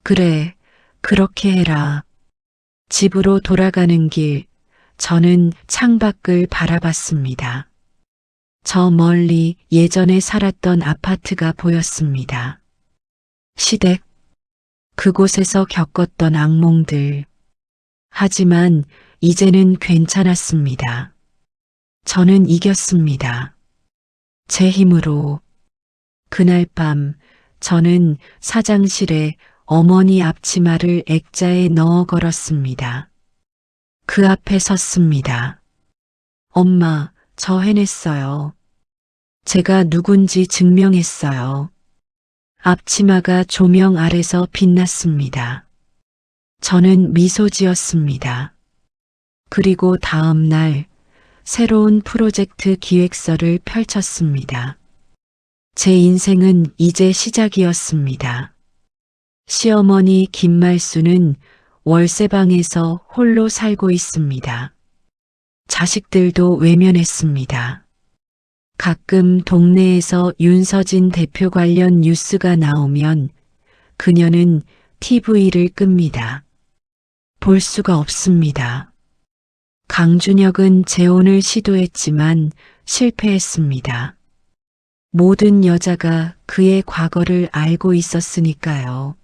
Speaker 1: 그래, 그렇게 해라. 집으로 돌아가는 길, 저는 창밖을 바라봤습니다. 저 멀리 예전에 살았던 아파트가 보였습니다. 시댁, 그곳에서 겪었던 악몽들. 하지만 이제는 괜찮았습니다. 저는 이겼습니다. 제 힘으로. 그날 밤 저는 사장실에 어머니 앞치마를 액자에 넣어 걸었습니다. 그 앞에 섰습니다. 엄마, 저 해냈어요. 제가 누군지 증명했어요. 앞치마가 조명 아래서 빛났습니다. 저는 미소 지었습니다. 그리고 다음 날 새로운 프로젝트 기획서를 펼쳤습니다. 제 인생은 이제 시작이었습니다. 시어머니 김말수는 월세방에서 홀로 살고 있습니다. 자식들도 외면했습니다. 가끔 동네에서 윤서진 대표 관련 뉴스가 나오면 그녀는 TV를 끕니다. 볼 수가 없습니다. 강준혁은 재혼을 시도했지만 실패했습니다. 모든 여자가 그의 과거를 알고 있었으니까요.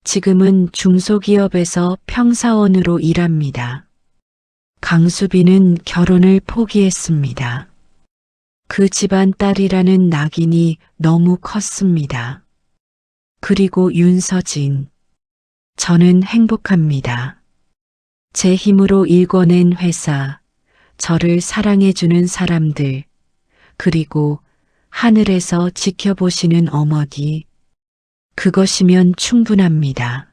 Speaker 1: 지금은 중소기업에서 평사원으로 일합니다. 강수빈은 결혼을 포기했습니다. 그 집안 딸이라는 낙인이 너무 컸습니다. 그리고 윤서진. 저는 행복합니다. 제 힘으로 일궈낸 회사, 저를 사랑해주는 사람들, 그리고 하늘에서 지켜보시는 어머니. 그것이면 충분합니다.